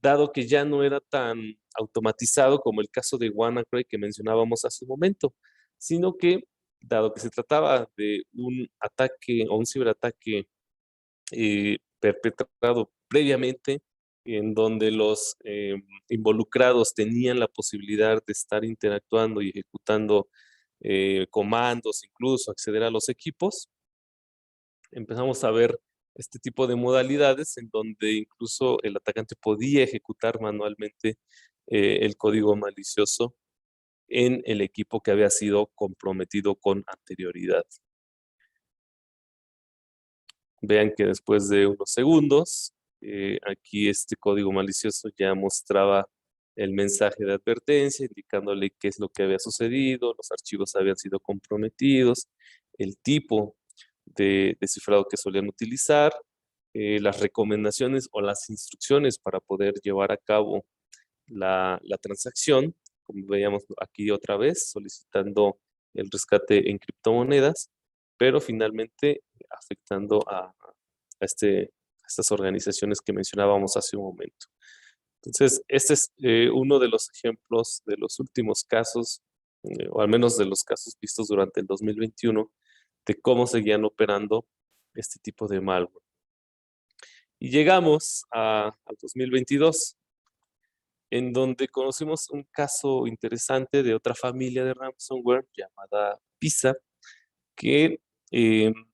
dado que ya no era tan automatizado como el caso de WannaCry que mencionábamos hace un momento, sino que, dado que se trataba de un ataque o un ciberataque perpetrado previamente, en donde los involucrados tenían la posibilidad de estar interactuando y ejecutando comandos, incluso acceder a los equipos, empezamos a ver este tipo de modalidades en donde incluso el atacante podía ejecutar manualmente el código malicioso en el equipo que había sido comprometido con anterioridad. Vean que después de unos segundos, aquí este código malicioso ya mostraba el mensaje de advertencia, indicándole qué es lo que había sucedido, los archivos habían sido comprometidos, el tipo de descifrado que solían utilizar, las recomendaciones o las instrucciones para poder llevar a cabo la transacción, como veíamos aquí otra vez, solicitando el rescate en criptomonedas, pero finalmente afectando a estas organizaciones que mencionábamos hace un momento. Entonces, este es uno de los ejemplos de los últimos casos, o al menos de los casos vistos durante el 2021, de cómo seguían operando este tipo de malware. Y llegamos al 2022, en donde conocimos un caso interesante de otra familia de ransomware llamada Pisa, que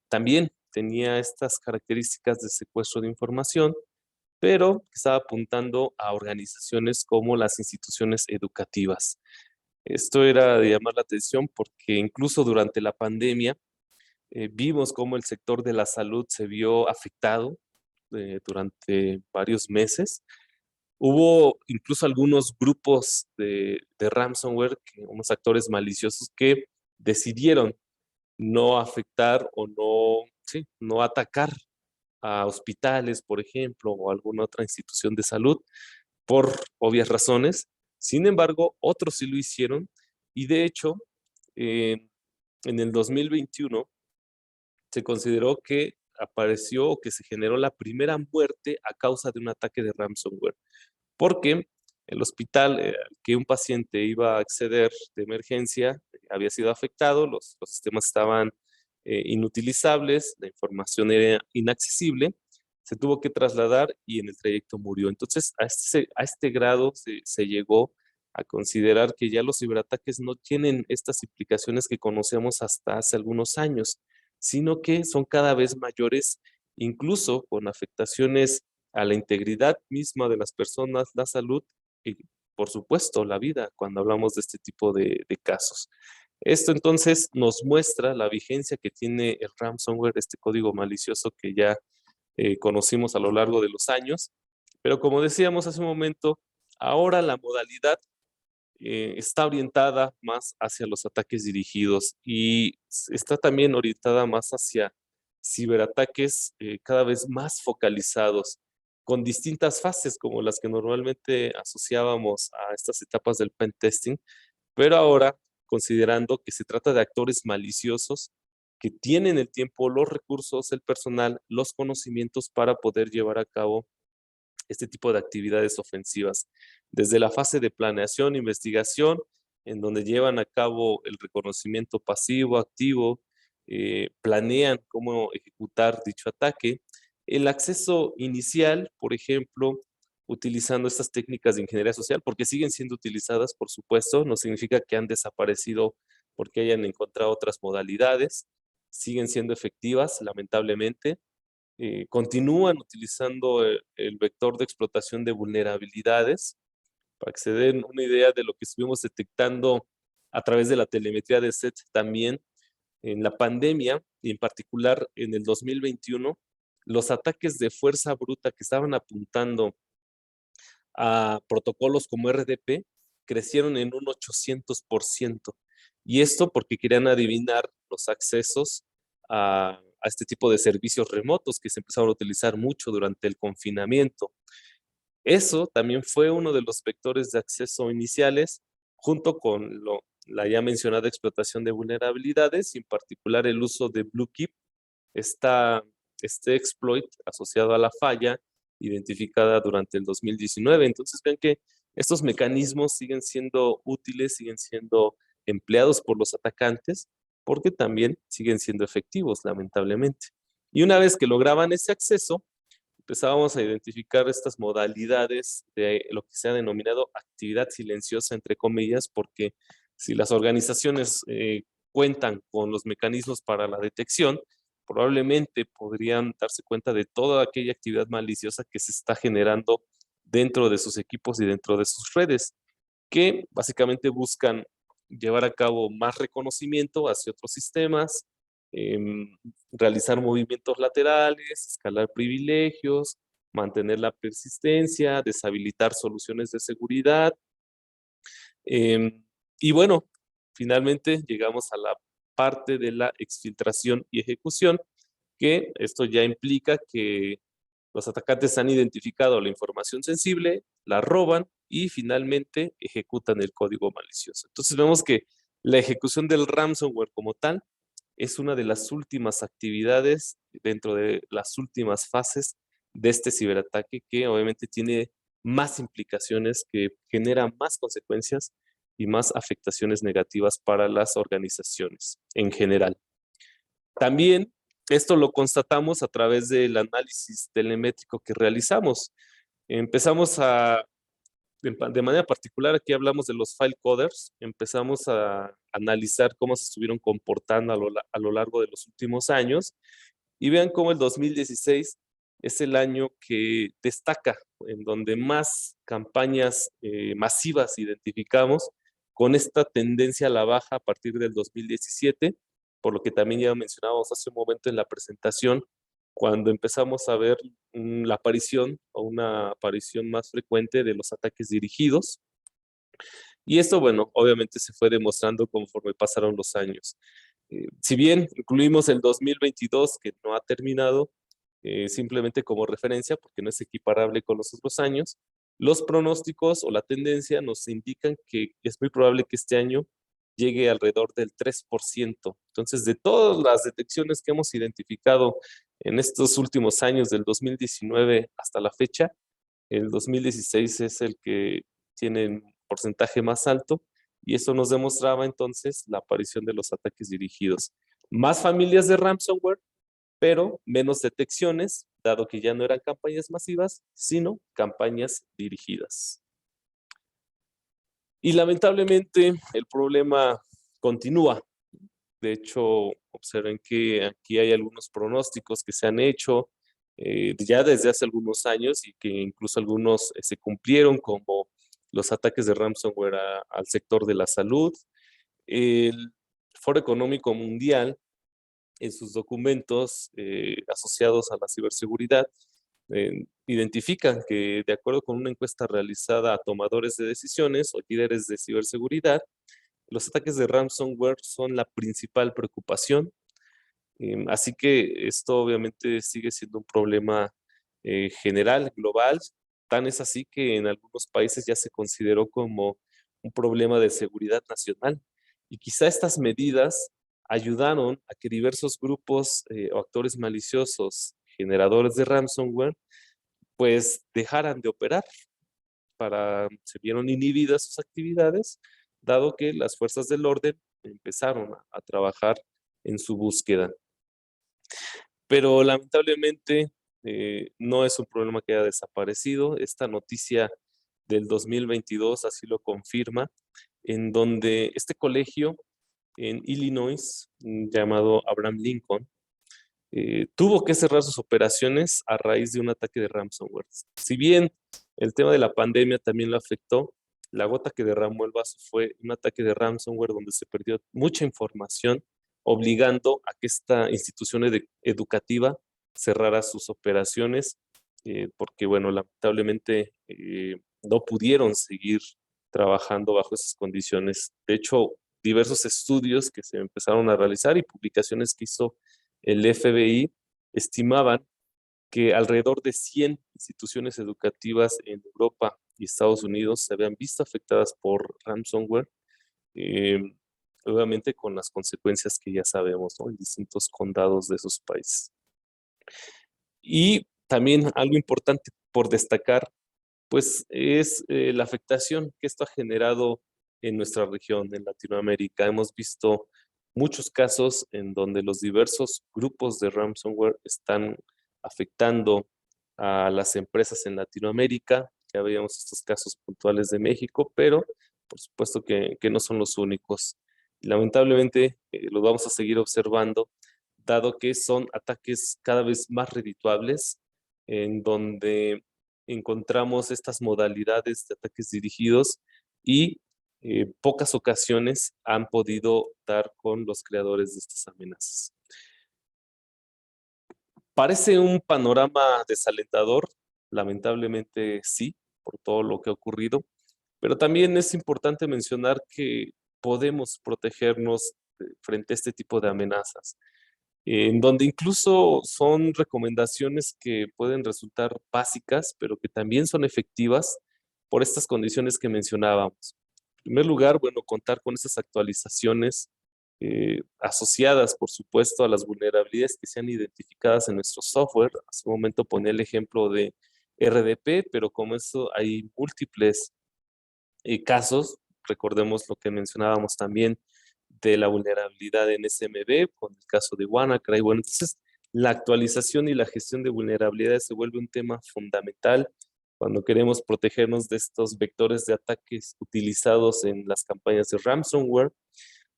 también tenía estas características de secuestro de información, pero estaba apuntando a organizaciones como las instituciones educativas. Esto era de llamar la atención porque incluso durante la pandemia vimos cómo el sector de la salud se vio afectado durante varios meses. Hubo incluso algunos grupos de ransomware, unos actores maliciosos que decidieron no afectar o no atacar a hospitales, por ejemplo, o alguna otra institución de salud, por obvias razones. Sin embargo, otros sí lo hicieron Y de hecho, en el 2021 se consideró que apareció o que se generó la primera muerte a causa de un ataque de ransomware, porque el hospital al que un paciente iba a acceder de emergencia había sido afectado, los sistemas estaban inutilizables, la información era inaccesible, se tuvo que trasladar y en el trayecto murió. Entonces, a este grado se llegó a considerar que ya los ciberataques no tienen estas implicaciones que conocemos hasta hace algunos años, sino que son cada vez mayores, incluso con afectaciones a la integridad misma de las personas, la salud y, por supuesto, la vida, cuando hablamos de este tipo de casos. Esto entonces nos muestra la vigencia que tiene el ransomware, este código malicioso que ya conocimos a lo largo de los años, pero como decíamos hace un momento, ahora la modalidad está orientada más hacia los ataques dirigidos y está también orientada más hacia ciberataques cada vez más focalizados, con distintas fases como las que normalmente asociábamos a estas etapas del pen testing, pero ahora considerando que se trata de actores maliciosos que tienen el tiempo, los recursos, el personal, los conocimientos para poder llevar a cabo este tipo de actividades ofensivas. Desde la fase de planeación, investigación, en donde llevan a cabo el reconocimiento pasivo, activo, planean cómo ejecutar dicho ataque. El acceso inicial, por ejemplo, utilizando estas técnicas de ingeniería social, porque siguen siendo utilizadas, por supuesto, no significa que han desaparecido porque hayan encontrado otras modalidades, siguen siendo efectivas, lamentablemente, continúan utilizando el vector de explotación de vulnerabilidades, para que se den una idea de lo que estuvimos detectando a través de la telemetría de SET también en la pandemia, y en particular en el 2021, los ataques de fuerza bruta que estaban apuntando a protocolos como RDP crecieron en un 800%. Y esto porque querían adivinar los accesos a este tipo de servicios remotos que se empezaron a utilizar mucho durante el confinamiento. Eso también fue uno de los vectores de acceso iniciales, junto con la ya mencionada explotación de vulnerabilidades, y en particular el uso de BlueKeep, este exploit asociado a la falla identificada durante el 2019. Entonces ven que estos mecanismos siguen siendo útiles, siguen siendo empleados por los atacantes, porque también siguen siendo efectivos, lamentablemente. Y una vez que lograban ese acceso, empezábamos a identificar estas modalidades de lo que se ha denominado actividad silenciosa, entre comillas, porque si las organizaciones cuentan con los mecanismos para la detección, probablemente podrían darse cuenta de toda aquella actividad maliciosa que se está generando dentro de sus equipos y dentro de sus redes, que básicamente buscan llevar a cabo más reconocimiento hacia otros sistemas, realizar movimientos laterales, escalar privilegios, mantener la persistencia, deshabilitar soluciones de seguridad. Y bueno, finalmente llegamos a la parte de la exfiltración y ejecución, que esto ya implica que los atacantes han identificado la información sensible, la roban y finalmente ejecutan el código malicioso. Entonces vemos que la ejecución del ransomware como tal es una de las últimas actividades dentro de las últimas fases de este ciberataque, que obviamente tiene más implicaciones, que genera más consecuencias y más afectaciones negativas para las organizaciones en general. También esto lo constatamos a través del análisis telemétrico que realizamos. Empezamos de manera particular, aquí hablamos de los file coders, empezamos a analizar cómo se estuvieron comportando a lo largo de los últimos años, y vean cómo el 2016 es el año que destaca, en donde más campañas masivas identificamos, con esta tendencia a la baja a partir del 2017, por lo que también ya mencionábamos hace un momento en la presentación, cuando empezamos a ver la aparición o una aparición más frecuente de los ataques dirigidos. Y esto, bueno, obviamente se fue demostrando conforme pasaron los años. Si bien incluimos el 2022, que no ha terminado, simplemente como referencia, porque no es equiparable con los otros años, los pronósticos o la tendencia nos indican que es muy probable que este año llegue alrededor del 3%. Entonces, de todas las detecciones que hemos identificado en estos últimos años, del 2019 hasta la fecha, el 2016 es el que tiene un porcentaje más alto, y eso nos demostraba entonces la aparición de los ataques dirigidos. Más familias de ransomware, pero menos detecciones, dado que ya no eran campañas masivas, sino campañas dirigidas. Y lamentablemente el problema continúa. De hecho, observen que aquí hay algunos pronósticos que se han hecho ya desde hace algunos años, y que incluso algunos se cumplieron, como los ataques de ransomware al sector de la salud. El Foro Económico Mundial, en sus documentos asociados a la ciberseguridad, identifican que, de acuerdo con una encuesta realizada a tomadores de decisiones o líderes de ciberseguridad, los ataques de ransomware son la principal preocupación. Así que esto obviamente sigue siendo un problema general, global. Tan es así que en algunos países ya se consideró como un problema de seguridad nacional. Y quizá estas medidas ayudaron a que diversos grupos o actores maliciosos, generadores de ransomware, pues dejaran de operar. Se vieron inhibidas sus actividades, dado que las fuerzas del orden empezaron a trabajar en su búsqueda. Pero lamentablemente no es un problema que haya desaparecido. Esta noticia del 2022 así lo confirma, en donde este colegio en Illinois, llamado Abraham Lincoln, tuvo que cerrar sus operaciones a raíz de un ataque de ransomware. Si bien el tema de la pandemia también lo afectó, la gota que derramó el vaso fue un ataque de ransomware donde se perdió mucha información, obligando a que esta institución educativa cerrara sus operaciones, porque, bueno, lamentablemente no pudieron seguir trabajando bajo esas condiciones. De hecho, diversos estudios que se empezaron a realizar y publicaciones que hizo el FBI estimaban que alrededor de 100 instituciones educativas en Europa y Estados Unidos se habían visto afectadas por ransomware, eh, obviamente con las consecuencias que ya sabemos, ¿no?, en distintos condados de esos países. Y también algo importante por destacar, pues es la afectación que esto ha generado en nuestra región, en Latinoamérica. Hemos visto muchos casos en donde los diversos grupos de ransomware están afectando a las empresas en Latinoamérica. Ya veíamos estos casos puntuales de México, pero por supuesto que no son los únicos. Lamentablemente los vamos a seguir observando, dado que son ataques cada vez más redituables, en donde encontramos estas modalidades de ataques dirigidos, y pocas ocasiones han podido dar con los creadores de estas amenazas. Parece un panorama desalentador, lamentablemente sí, por todo lo que ha ocurrido, pero también es importante mencionar que podemos protegernos frente a este tipo de amenazas, en donde incluso son recomendaciones que pueden resultar básicas, pero que también son efectivas por estas condiciones que mencionábamos. En primer lugar, bueno, contar con estas actualizaciones asociadas, por supuesto, a las vulnerabilidades que sean identificadas en nuestro software. Hace un momento ponía el ejemplo de RDP, pero como eso hay múltiples casos. Recordemos lo que mencionábamos también de la vulnerabilidad en SMB, con el caso de WannaCry. Bueno, entonces la actualización y la gestión de vulnerabilidades se vuelve un tema fundamental cuando queremos protegernos de estos vectores de ataques utilizados en las campañas de ransomware.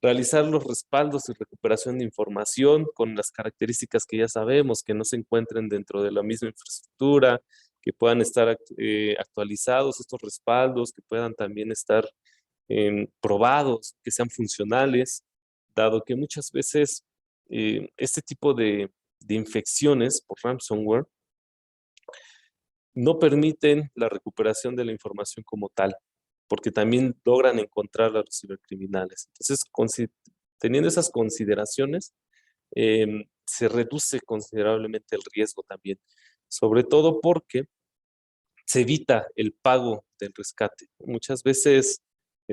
Realizar los respaldos y recuperación de información con las características que ya sabemos, que no se encuentren dentro de la misma infraestructura, que puedan estar actualizados estos respaldos, que puedan también estar probados, que sean funcionales, dado que muchas veces este tipo de infecciones por ransomware no permiten la recuperación de la información como tal, porque también logran encontrar a los cibercriminales. Entonces, teniendo esas consideraciones, se reduce considerablemente el riesgo también, sobre todo porque se evita el pago del rescate. Muchas veces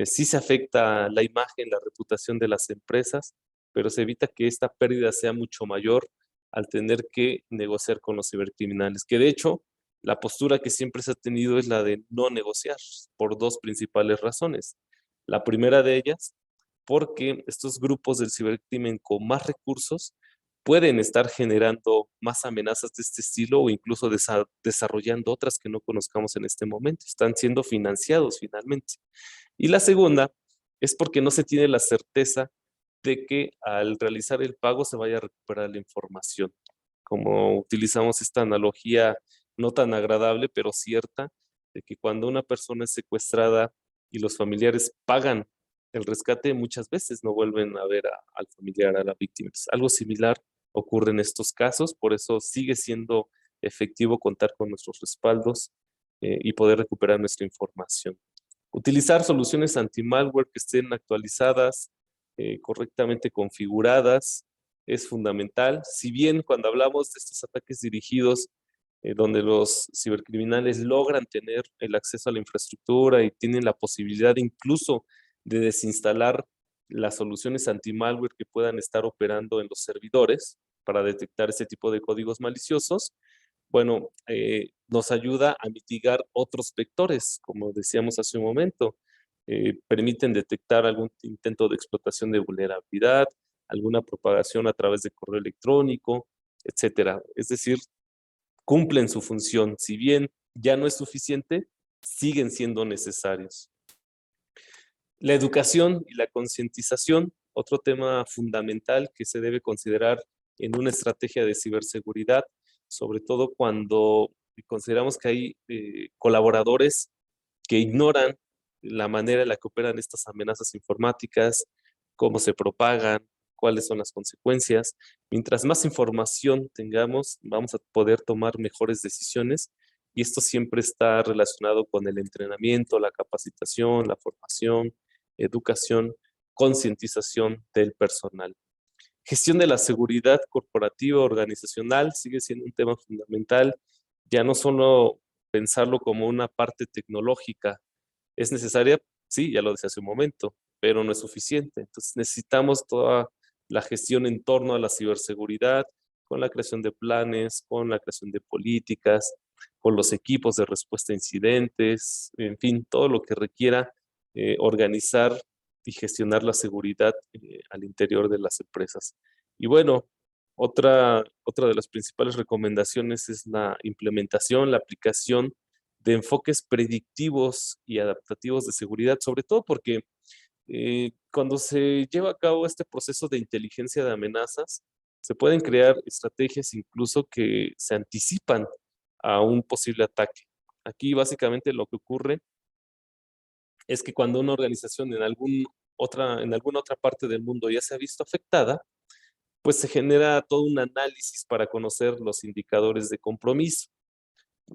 Sí se afecta la imagen, la reputación de las empresas, pero se evita que esta pérdida sea mucho mayor al tener que negociar con los cibercriminales, que de hecho la postura que siempre se ha tenido es la de no negociar por dos principales razones. La primera de ellas, porque estos grupos del cibercrimen con más recursos pueden estar generando más amenazas de este estilo o incluso desarrollando otras que no conozcamos en este momento. Están siendo financiados finalmente. Y la segunda es porque no se tiene la certeza de que al realizar el pago se vaya a recuperar la información. Como utilizamos esta analogía no tan agradable, pero cierta, de que cuando una persona es secuestrada y los familiares pagan el rescate, muchas veces no vuelven a ver al familiar, a la víctima. Algo similar ocurre en estos casos, por eso sigue siendo efectivo contar con nuestros respaldos y poder recuperar nuestra información. Utilizar soluciones anti-malware que estén actualizadas, correctamente configuradas, es fundamental. Si bien cuando hablamos de estos ataques dirigidos, donde los cibercriminales logran tener el acceso a la infraestructura y tienen la posibilidad incluso de desinstalar las soluciones anti-malware que puedan estar operando en los servidores para detectar ese tipo de códigos maliciosos, bueno, nos ayuda a mitigar otros vectores, como decíamos hace un momento. Permiten detectar algún intento de explotación de vulnerabilidad, alguna propagación a través de correo electrónico, etcétera. Es decir, cumplen su función. Si bien ya no es suficiente, siguen siendo necesarios. La educación y la concientización, otro tema fundamental que se debe considerar en una estrategia de ciberseguridad, sobre todo cuando consideramos que hay colaboradores que ignoran la manera en la que operan estas amenazas informáticas, cómo se propagan, cuáles son las consecuencias. Mientras más información tengamos, vamos a poder tomar mejores decisiones y esto siempre está relacionado con el entrenamiento, la capacitación, la formación, educación, concientización del personal. Gestión de la seguridad corporativa organizacional sigue siendo un tema fundamental, ya no solo pensarlo como una parte tecnológica, es necesaria, sí, ya lo decía hace un momento, pero no es suficiente. Entonces necesitamos toda la gestión en torno a la ciberseguridad, con la creación de planes, con la creación de políticas, con los equipos de respuesta a incidentes, en fin, todo lo que requiera organizar y gestionar la seguridad al interior de las empresas. Y bueno, otra de las principales recomendaciones es la implementación, la aplicación de enfoques predictivos y adaptativos de seguridad, sobre todo porque cuando se lleva a cabo este proceso de inteligencia de amenazas, se pueden crear estrategias incluso que se anticipan a un posible ataque. Aquí básicamente lo que ocurre es que cuando una organización en alguna otra parte del mundo ya se ha visto afectada, pues se genera todo un análisis para conocer los indicadores de compromiso,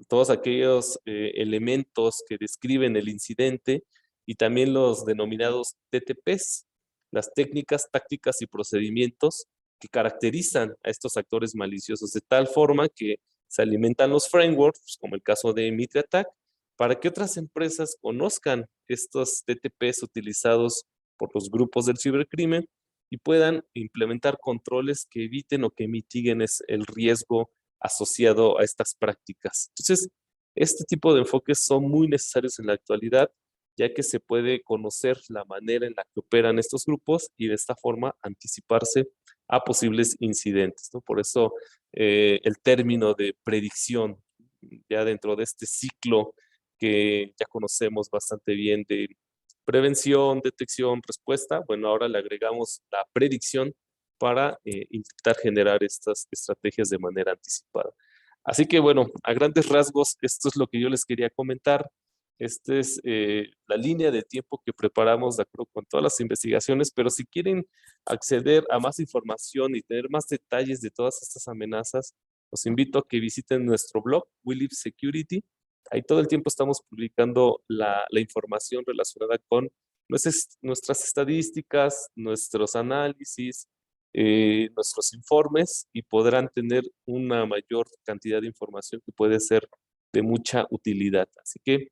todos aquellos elementos que describen el incidente y también los denominados TTPs, las técnicas, tácticas y procedimientos que caracterizan a estos actores maliciosos de tal forma que se alimentan los frameworks, como el caso de Mitre Attack, para que otras empresas conozcan estos TTPs utilizados por los grupos del cibercrimen y puedan implementar controles que eviten o que mitiguen el riesgo asociado a estas prácticas. Entonces, este tipo de enfoques son muy necesarios en la actualidad, ya que se puede conocer la manera en la que operan estos grupos y de esta forma anticiparse a posibles incidentes, ¿no? Por eso el término de predicción, ya dentro de este ciclo que ya conocemos bastante bien de prevención, detección, respuesta, bueno, ahora le agregamos la predicción para intentar generar estas estrategias de manera anticipada. Así que bueno, a grandes rasgos, esto es lo que yo les quería comentar. Esta es la línea de tiempo que preparamos de acuerdo con todas las investigaciones, pero si quieren acceder a más información y tener más detalles de todas estas amenazas, los invito a que visiten nuestro blog, We Live Security. Ahí todo el tiempo estamos publicando la información relacionada con nuestras estadísticas, nuestros análisis, nuestros informes y podrán tener una mayor cantidad de información que puede ser de mucha utilidad. Así que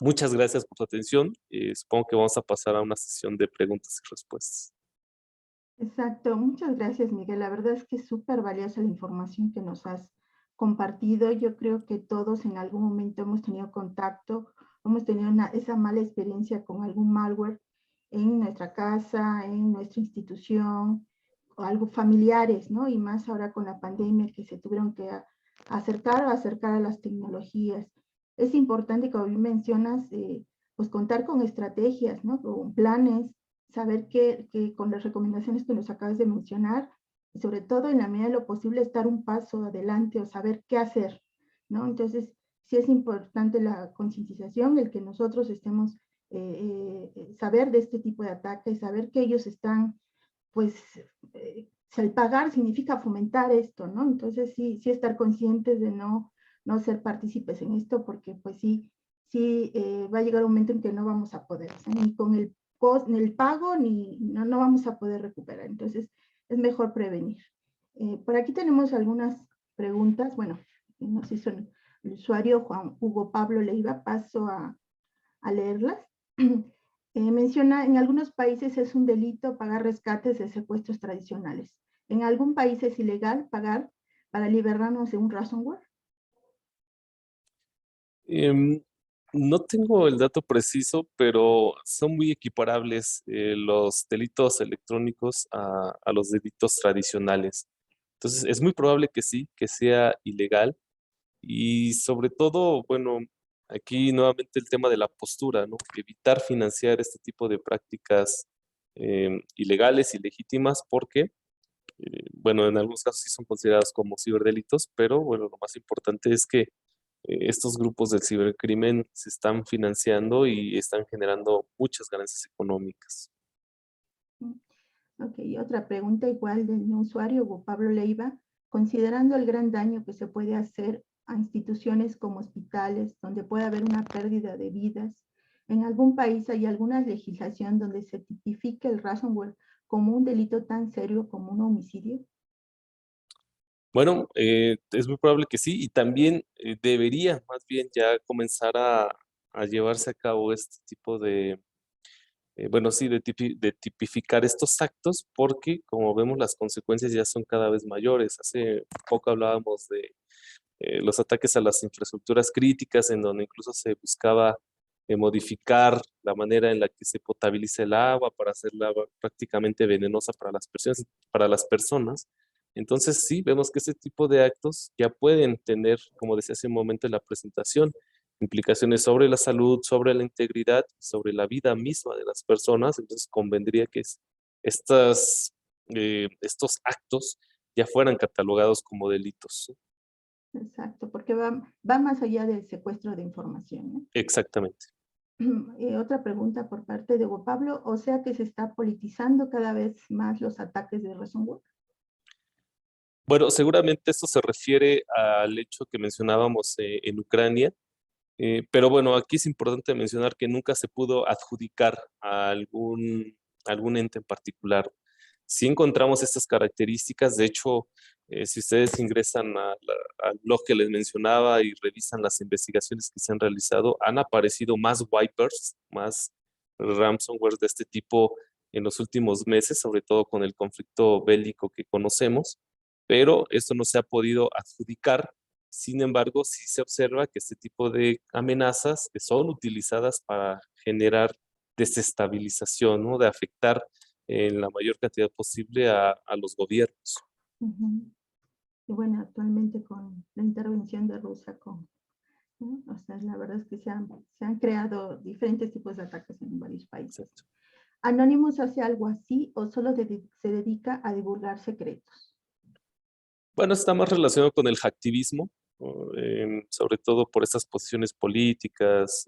Muchas gracias por tu atención. Supongo que vamos a pasar a una sesión de preguntas y respuestas. Exacto, muchas gracias, Miguel. La verdad es que es súper valiosa la información que nos has compartido. Yo creo que todos en algún momento hemos tenido contacto, hemos tenido esa mala experiencia con algún malware en nuestra casa, en nuestra institución, o algo familiares, ¿no? Y más ahora con la pandemia que se tuvieron que acercar a las tecnologías. Es importante, como bien mencionas, pues contar con estrategias, ¿no? Con planes, saber que con las recomendaciones que nos acabas de mencionar, y sobre todo en la medida de lo posible estar un paso adelante o saber qué hacer, ¿no? Entonces, sí es importante la concientización, el que nosotros estemos, saber de este tipo de ataques, saber que ellos están, pues, el pagar significa fomentar esto, ¿no? Entonces, sí estar conscientes de no ser partícipes en esto, porque pues sí va a llegar un momento en que no vamos a poder, ¿sí? Ni con el pago, no vamos a poder recuperar. Entonces, es mejor prevenir. Por aquí tenemos algunas preguntas. Bueno, nos hizo el usuario Juan Hugo Pablo Leiva. Paso a leerlas. Menciona, en algunos países es un delito pagar rescates de secuestros tradicionales. ¿En algún país es ilegal pagar para liberarnos de un ransomware? Em, no tengo el dato preciso, pero son muy equiparables los delitos electrónicos a los delitos tradicionales. Entonces, es muy probable que sí, que sea ilegal. Y sobre todo, bueno, aquí nuevamente el tema de la postura, ¿no? Evitar financiar este tipo de prácticas ilegales, ilegítimas, porque, bueno, en algunos casos sí son considerados como ciberdelitos, pero bueno, lo más importante es que estos grupos del cibercrimen se están financiando y están generando muchas ganancias económicas. Ok, otra pregunta igual del mismo usuario, Hugo Pablo Leiva. Considerando el gran daño que se puede hacer a instituciones como hospitales, donde puede haber una pérdida de vidas, ¿en algún país hay alguna legislación donde se tipifique el ransomware como un delito tan serio como un homicidio? Bueno, es muy probable que sí, y también debería más bien ya comenzar a llevarse a cabo este tipo de, bueno, sí, de tipificar estos actos, porque como vemos las consecuencias ya son cada vez mayores. Hace poco hablábamos de los ataques a las infraestructuras críticas, en donde incluso se buscaba modificar la manera en la que se potabiliza el agua para hacerla prácticamente venenosa para las personas, Entonces sí, vemos que ese tipo de actos ya pueden tener, como decía hace un momento en la presentación, implicaciones sobre la salud, sobre la integridad, sobre la vida misma de las personas. Entonces convendría que estos actos ya fueran catalogados como delitos. Exacto, porque va más allá del secuestro de información, ¿no? Exactamente. Otra pregunta por parte de Hugo Pablo, o sea que se está politizando cada vez más los ataques de ransomware. Bueno, seguramente esto se refiere al hecho que mencionábamos en Ucrania, pero bueno, aquí es importante mencionar que nunca se pudo adjudicar a algún ente en particular. Si encontramos estas características, de hecho, si ustedes ingresan al blog que les mencionaba y revisan las investigaciones que se han realizado, han aparecido más wipers, más ransomware de este tipo en los últimos meses, sobre todo con el conflicto bélico que conocemos, pero esto no se ha podido adjudicar. Sin embargo, sí se observa que este tipo de amenazas son utilizadas para generar desestabilización, ¿no? De afectar en la mayor cantidad posible a los gobiernos. Y bueno, actualmente con la intervención de Rusia, ¿no? O sea, la verdad es que se han creado diferentes tipos de ataques en varios países. Exacto. ¿Anonymous hace algo así o solo se dedica a divulgar secretos? Bueno, está más relacionado con el hacktivismo, sobre todo por estas posiciones políticas,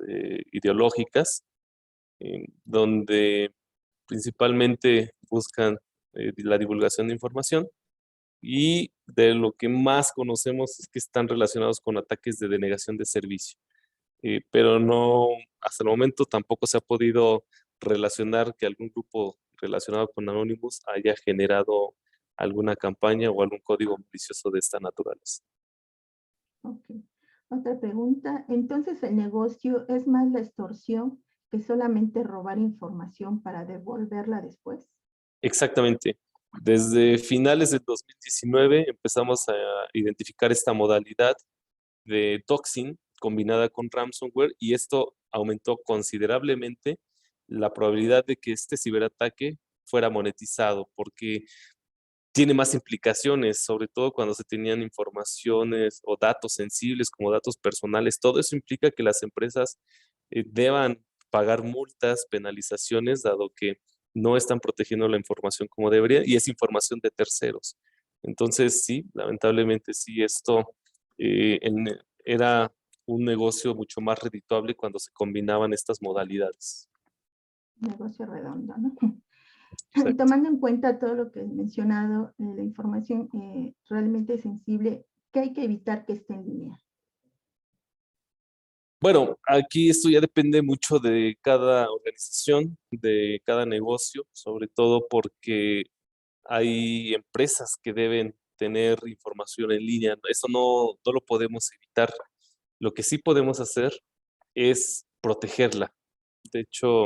ideológicas, donde principalmente buscan la divulgación de información. Y de lo que más conocemos es que están relacionados con ataques de denegación de servicio. Pero no, hasta el momento tampoco se ha podido relacionar que algún grupo relacionado con Anonymous haya generado alguna campaña o algún código malicioso de esta naturaleza. Ok. Otra pregunta. Entonces, ¿el negocio es más la extorsión que solamente robar información para devolverla después? Exactamente. Desde finales del 2019 empezamos a identificar esta modalidad de doxing combinada con ransomware y esto aumentó considerablemente la probabilidad de que este ciberataque fuera monetizado porque tiene más implicaciones, sobre todo cuando se tenían informaciones o datos sensibles como datos personales. Todo eso implica que las empresas deban pagar multas, penalizaciones, dado que no están protegiendo la información como debería y es información de terceros. Entonces, sí, lamentablemente sí, esto era un negocio mucho más redituable cuando se combinaban estas modalidades. Negocio redondo, ¿no? Exacto. Tomando en cuenta todo lo que he mencionado, la información realmente sensible, ¿qué hay que evitar que esté en línea? Bueno, aquí esto ya depende mucho de cada organización, de cada negocio, sobre todo porque hay empresas que deben tener información en línea. Eso no lo podemos evitar. Lo que sí podemos hacer es protegerla. De hecho,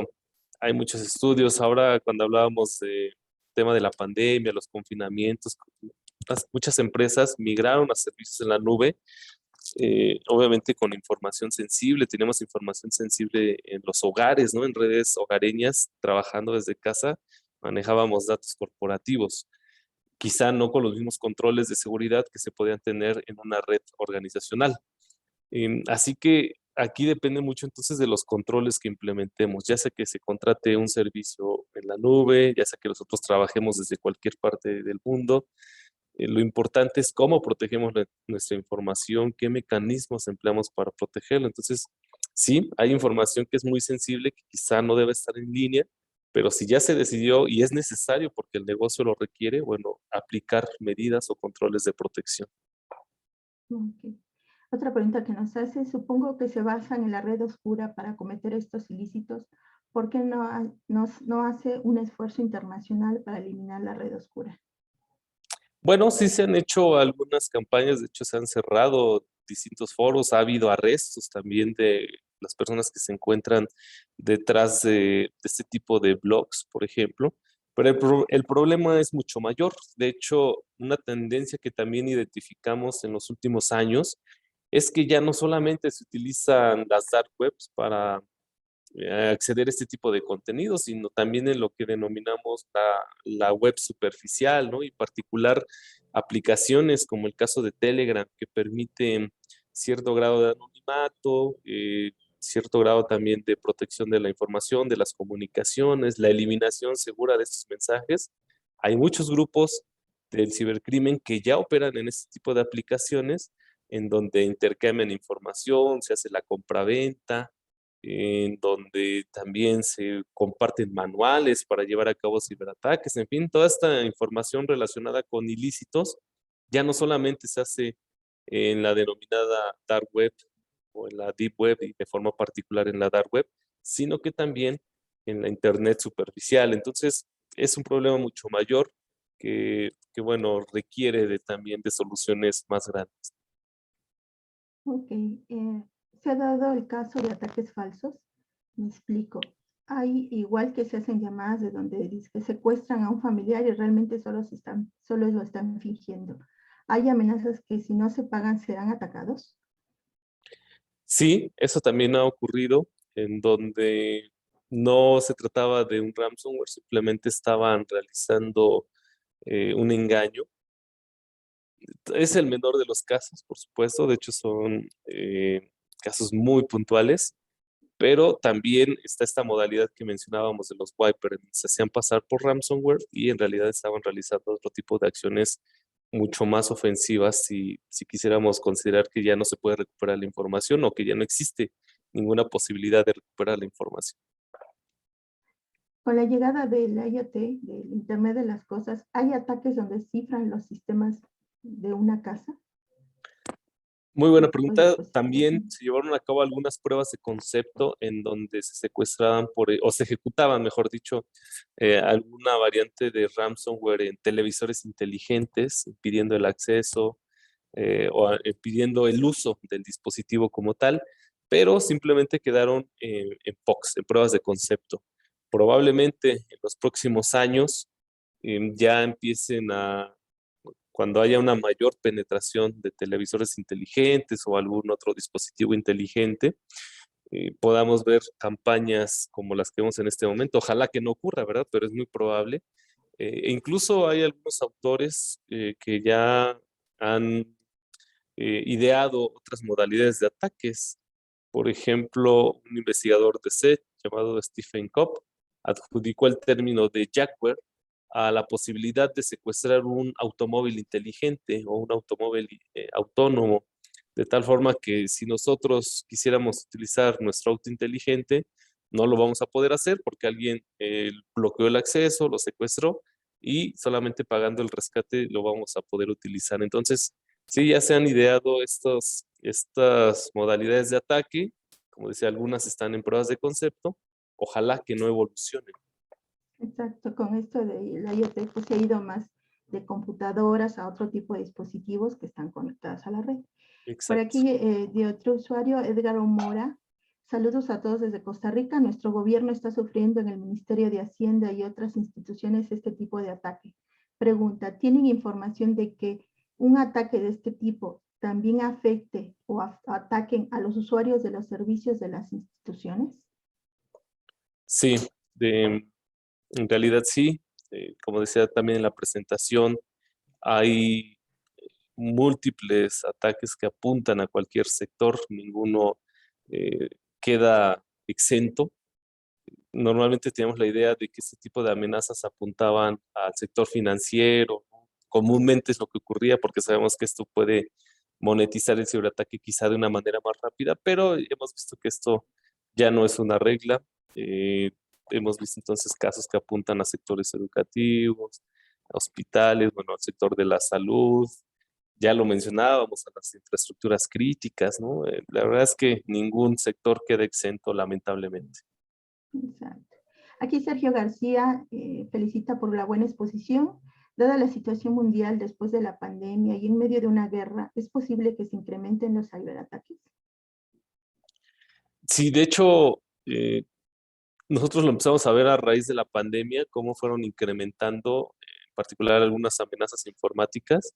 hay muchos estudios. Ahora, cuando hablábamos del tema de la pandemia, los confinamientos, muchas empresas migraron a servicios en la nube, obviamente con información sensible. Tenemos información sensible en los hogares, ¿no? En redes hogareñas, trabajando desde casa, manejábamos datos corporativos. Quizá no con los mismos controles de seguridad que se podían tener en una red organizacional. Así que aquí depende mucho entonces de los controles que implementemos, ya sea que se contrate un servicio en la nube, ya sea que nosotros trabajemos desde cualquier parte del mundo. Lo importante es cómo protegemos nuestra información, qué mecanismos empleamos para protegerla. Entonces, sí, hay información que es muy sensible, que quizá no debe estar en línea, pero si ya se decidió y es necesario porque el negocio lo requiere, bueno, aplicar medidas o controles de protección. Ok. Otra pregunta que nos hace, supongo que se basan en la red oscura para cometer estos ilícitos. ¿Por qué no hace un esfuerzo internacional para eliminar la red oscura? Bueno, sí se han hecho algunas campañas, de hecho se han cerrado distintos foros, ha habido arrestos también de las personas que se encuentran detrás de este tipo de blogs, por ejemplo, pero el problema es mucho mayor. De hecho, una tendencia que también identificamos en los últimos años es que ya no solamente se utilizan las dark webs para acceder a este tipo de contenido, sino también en lo que denominamos la web superficial, ¿no? Y particular aplicaciones como el caso de Telegram, que permiten cierto grado de anonimato, cierto grado también de protección de la información, de las comunicaciones, la eliminación segura de estos mensajes. Hay muchos grupos del cibercrimen que ya operan en este tipo de aplicaciones en donde intercambian información, se hace la compraventa, en donde también se comparten manuales para llevar a cabo ciberataques, en fin, toda esta información relacionada con ilícitos ya no solamente se hace en la denominada dark web o en la deep web y de forma particular en la dark web, sino que también en la internet superficial. Entonces, es un problema mucho mayor bueno, requiere también de soluciones más grandes. Ok. ¿Se ha dado el caso de ataques falsos? Me explico. Hay igual que se hacen llamadas de donde dice que secuestran a un familiar y realmente solo lo están fingiendo. Hay amenazas que si no se pagan serán atacados. Sí, eso también ha ocurrido en donde no se trataba de un ransomware, simplemente estaban realizando un engaño. Es el menor de los casos, por supuesto, de hecho son casos muy puntuales, pero también está esta modalidad que mencionábamos de los wiper, se hacían pasar por ransomware y en realidad estaban realizando otro tipo de acciones mucho más ofensivas si quisiéramos considerar que ya no se puede recuperar la información o que ya no existe ninguna posibilidad de recuperar la información. Con la llegada del IoT, del Internet de las Cosas, ¿hay ataques donde cifran los sistemas de una casa? Muy buena Tipo de pregunta. dispositivos. También se llevaron a cabo algunas pruebas de concepto en donde se secuestraban o se ejecutaban, mejor dicho, alguna variante de ransomware en televisores inteligentes, impidiendo el acceso, pidiendo el uso del dispositivo como tal, pero simplemente quedaron en POCs, en pruebas de concepto. Probablemente en los próximos años ya empiecen cuando haya una mayor penetración de televisores inteligentes o algún otro dispositivo inteligente, podamos ver campañas como las que vemos en este momento. Ojalá que no ocurra, ¿verdad? Pero es muy probable. E incluso hay algunos autores que ya han ideado otras modalidades de ataques. Por ejemplo, un investigador de SET llamado Stephen Kopp adjudicó el término de jackware a la posibilidad de secuestrar un automóvil inteligente o un automóvil autónomo, de tal forma que si nosotros quisiéramos utilizar nuestro auto inteligente, no lo vamos a poder hacer porque alguien bloqueó el acceso, lo secuestró y solamente pagando el rescate lo vamos a poder utilizar. Entonces, sí, ya se han ideado estas modalidades de ataque. Como decía, algunas están en pruebas de concepto. Ojalá que no evolucionen. Exacto, con esto de la IoT pues se ha ido más de computadoras a otro tipo de dispositivos que están conectados a la red. Por Exacto. aquí de otro usuario, Edgar Mora. Saludos a todos desde Costa Rica. Nuestro gobierno está sufriendo en el Ministerio de Hacienda y otras instituciones este tipo de ataque. Pregunta, ¿tienen información de que un ataque de este tipo también afecte o ataquen a los usuarios de los servicios de las instituciones? Sí, en realidad sí. Como decía también en la presentación, hay múltiples ataques que apuntan a cualquier sector. Ninguno eh, queda exento. Normalmente teníamos la idea de que este tipo de amenazas apuntaban al sector financiero, ¿no? Comúnmente es lo que ocurría porque sabemos que esto puede monetizar el ciberataque quizá de una manera más rápida, pero hemos visto que esto ya no es una regla. Eh, Hemos visto entonces casos que apuntan a sectores educativos, a hospitales, bueno, al sector de la salud, ya lo mencionábamos, a las infraestructuras críticas, ¿no? La verdad es que ningún sector queda exento, lamentablemente. Exacto. Aquí Sergio García felicita por la buena exposición. Dada la situación mundial después de la pandemia y en medio de una guerra, ¿es posible que se incrementen los ciberataques? Sí, de hecho, nosotros lo empezamos a ver a raíz de la pandemia, cómo fueron incrementando, en particular algunas amenazas informáticas.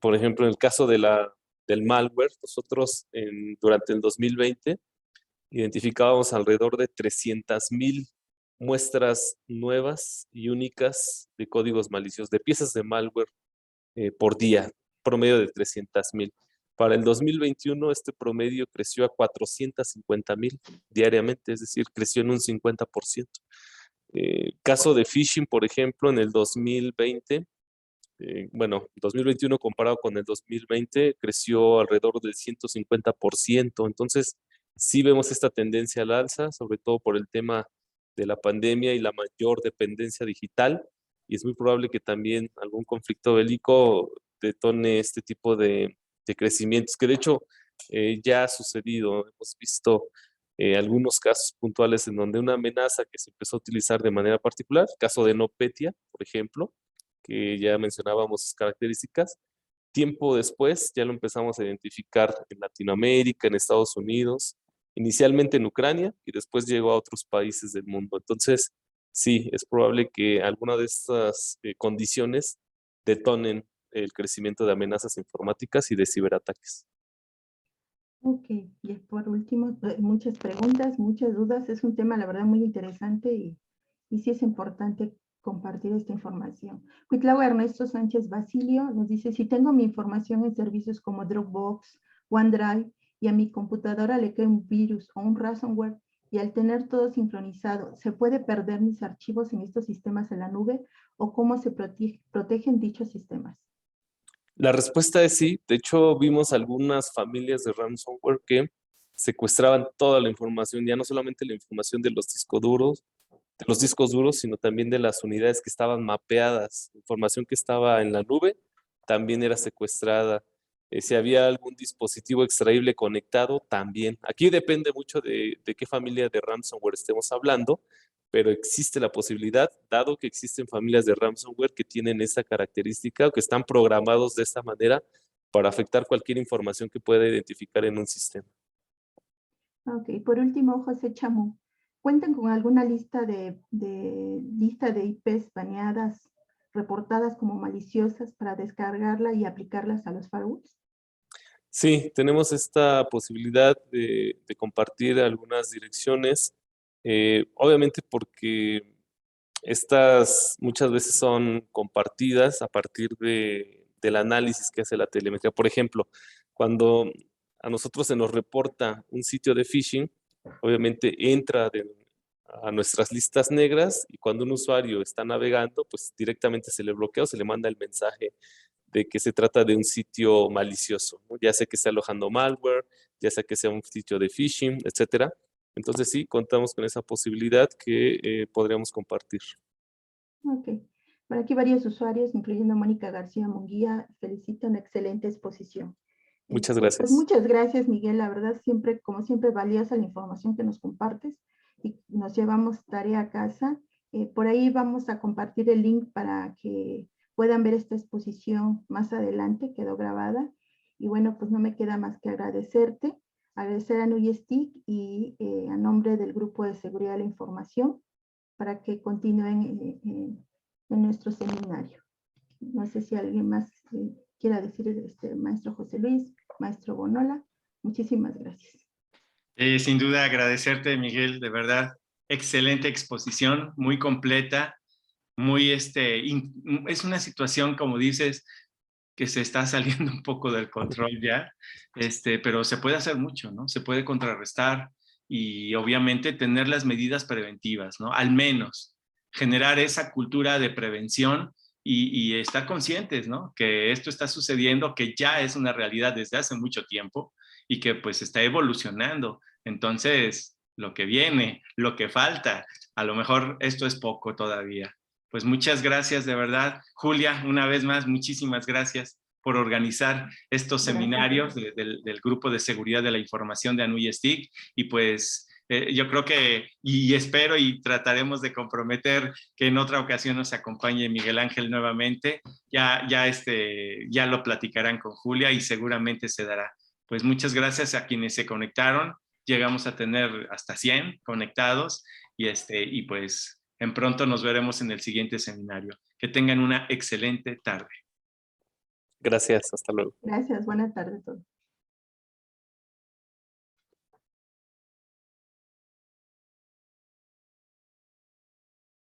Por ejemplo, en el caso del malware, nosotros durante el 2020 identificábamos alrededor de 300,000 muestras nuevas y únicas de códigos maliciosos, de piezas de malware por día, promedio de 300,000. Para el 2021 este promedio creció a 450,000 diariamente, es decir, creció en un 50%. Caso de phishing, por ejemplo, en el 2020, bueno, 2021 comparado con el 2020 creció alrededor del 150%. Entonces, sí vemos esta tendencia al alza, sobre todo por el tema de la pandemia y la mayor dependencia digital. Y es muy probable que también algún conflicto bélico detone este tipo de crecimientos, que de hecho ya ha sucedido. Hemos visto algunos casos puntuales en donde una amenaza que se empezó a utilizar de manera particular, caso de NotPetya, por ejemplo, que ya mencionábamos sus características. Tiempo después ya lo empezamos a identificar en Latinoamérica, en Estados Unidos, inicialmente en Ucrania y después llegó a otros países del mundo. Entonces, sí, es probable que alguna de estas condiciones detonen el crecimiento de amenazas informáticas y de ciberataques. Ok, y por último, muchas preguntas, muchas dudas. Es un tema, la verdad, muy interesante y sí es importante compartir esta información. Cuitlavo Ernesto Sánchez Basilio nos dice, si tengo mi información en servicios como Dropbox, OneDrive, y a mi computadora le cae un virus o un ransomware, y al tener todo sincronizado, ¿se puede perder mis archivos en estos sistemas en la nube? ¿O cómo se protegen dichos sistemas? La respuesta es sí. De hecho, vimos algunas familias de ransomware que secuestraban toda la información, ya no solamente la información de los discos duros, sino también de las unidades que estaban mapeadas. Información que estaba en la nube también era secuestrada. Si había algún dispositivo extraíble conectado, también. Aquí depende mucho de qué familia de ransomware estemos hablando, pero existe la posibilidad, dado que existen familias de ransomware que tienen esa característica o que están programados de esta manera para afectar cualquier información que pueda identificar en un sistema. Ok, por último, José Chamú, ¿cuentan con alguna lista de IPs baneadas, reportadas como maliciosas para descargarla y aplicarlas a los firewalls? Sí, tenemos esta posibilidad de compartir algunas direcciones, obviamente porque estas muchas veces son compartidas a partir del análisis que hace la telemetría. Por ejemplo, cuando a nosotros se nos reporta un sitio de phishing, obviamente entra a nuestras listas negras y cuando un usuario está navegando, pues directamente se le bloquea o se le manda el mensaje de que se trata de un sitio malicioso, ¿no? Ya sea que esté alojando malware, ya sea que sea un sitio de phishing, etcétera. Entonces sí, contamos con esa posibilidad que podríamos compartir. Ok. Por aquí varios usuarios, incluyendo Mónica García Munguía, felicitan excelente exposición. Muchas Pues gracias. muchas gracias, Miguel. La verdad, siempre, como siempre, valiosa la información que nos compartes y nos llevamos tarea a casa. Por ahí vamos a compartir el link para que puedan ver esta exposición más adelante, quedó grabada. Y bueno, pues no me queda más que agradecerte, agradecer a Nuyestic y a nombre del Grupo de Seguridad de la Información para que continúen en nuestro seminario. No sé si alguien más quiera decir, maestro José Luis, maestro Bonola. Muchísimas gracias. Sin duda agradecerte, Miguel, de verdad. Excelente exposición, muy completa, muy es una situación, como dices, que se está saliendo un poco del control ya, pero se puede hacer mucho, ¿no? Se puede contrarrestar y obviamente tener las medidas preventivas, ¿no? Al menos generar esa cultura de prevención y estar conscientes, ¿no? Que esto está sucediendo, que ya es una realidad desde hace mucho tiempo y que pues está evolucionando. Entonces, lo que viene, lo que falta, a lo mejor esto es poco todavía. Pues muchas gracias, de verdad. Julia, una vez más, muchísimas gracias por organizar estos seminarios del Grupo de Seguridad de la Información de ANUY STIC. Y pues yo creo que, y espero y trataremos de comprometer que en otra ocasión nos acompañe Miguel Ángel nuevamente. Ya lo platicarán con Julia y seguramente se dará. Pues muchas gracias a quienes se conectaron. Llegamos a tener hasta 100 conectados y pues en pronto nos veremos en el siguiente seminario. Que tengan una excelente tarde. Gracias, hasta luego. Gracias, buena tarde a todos.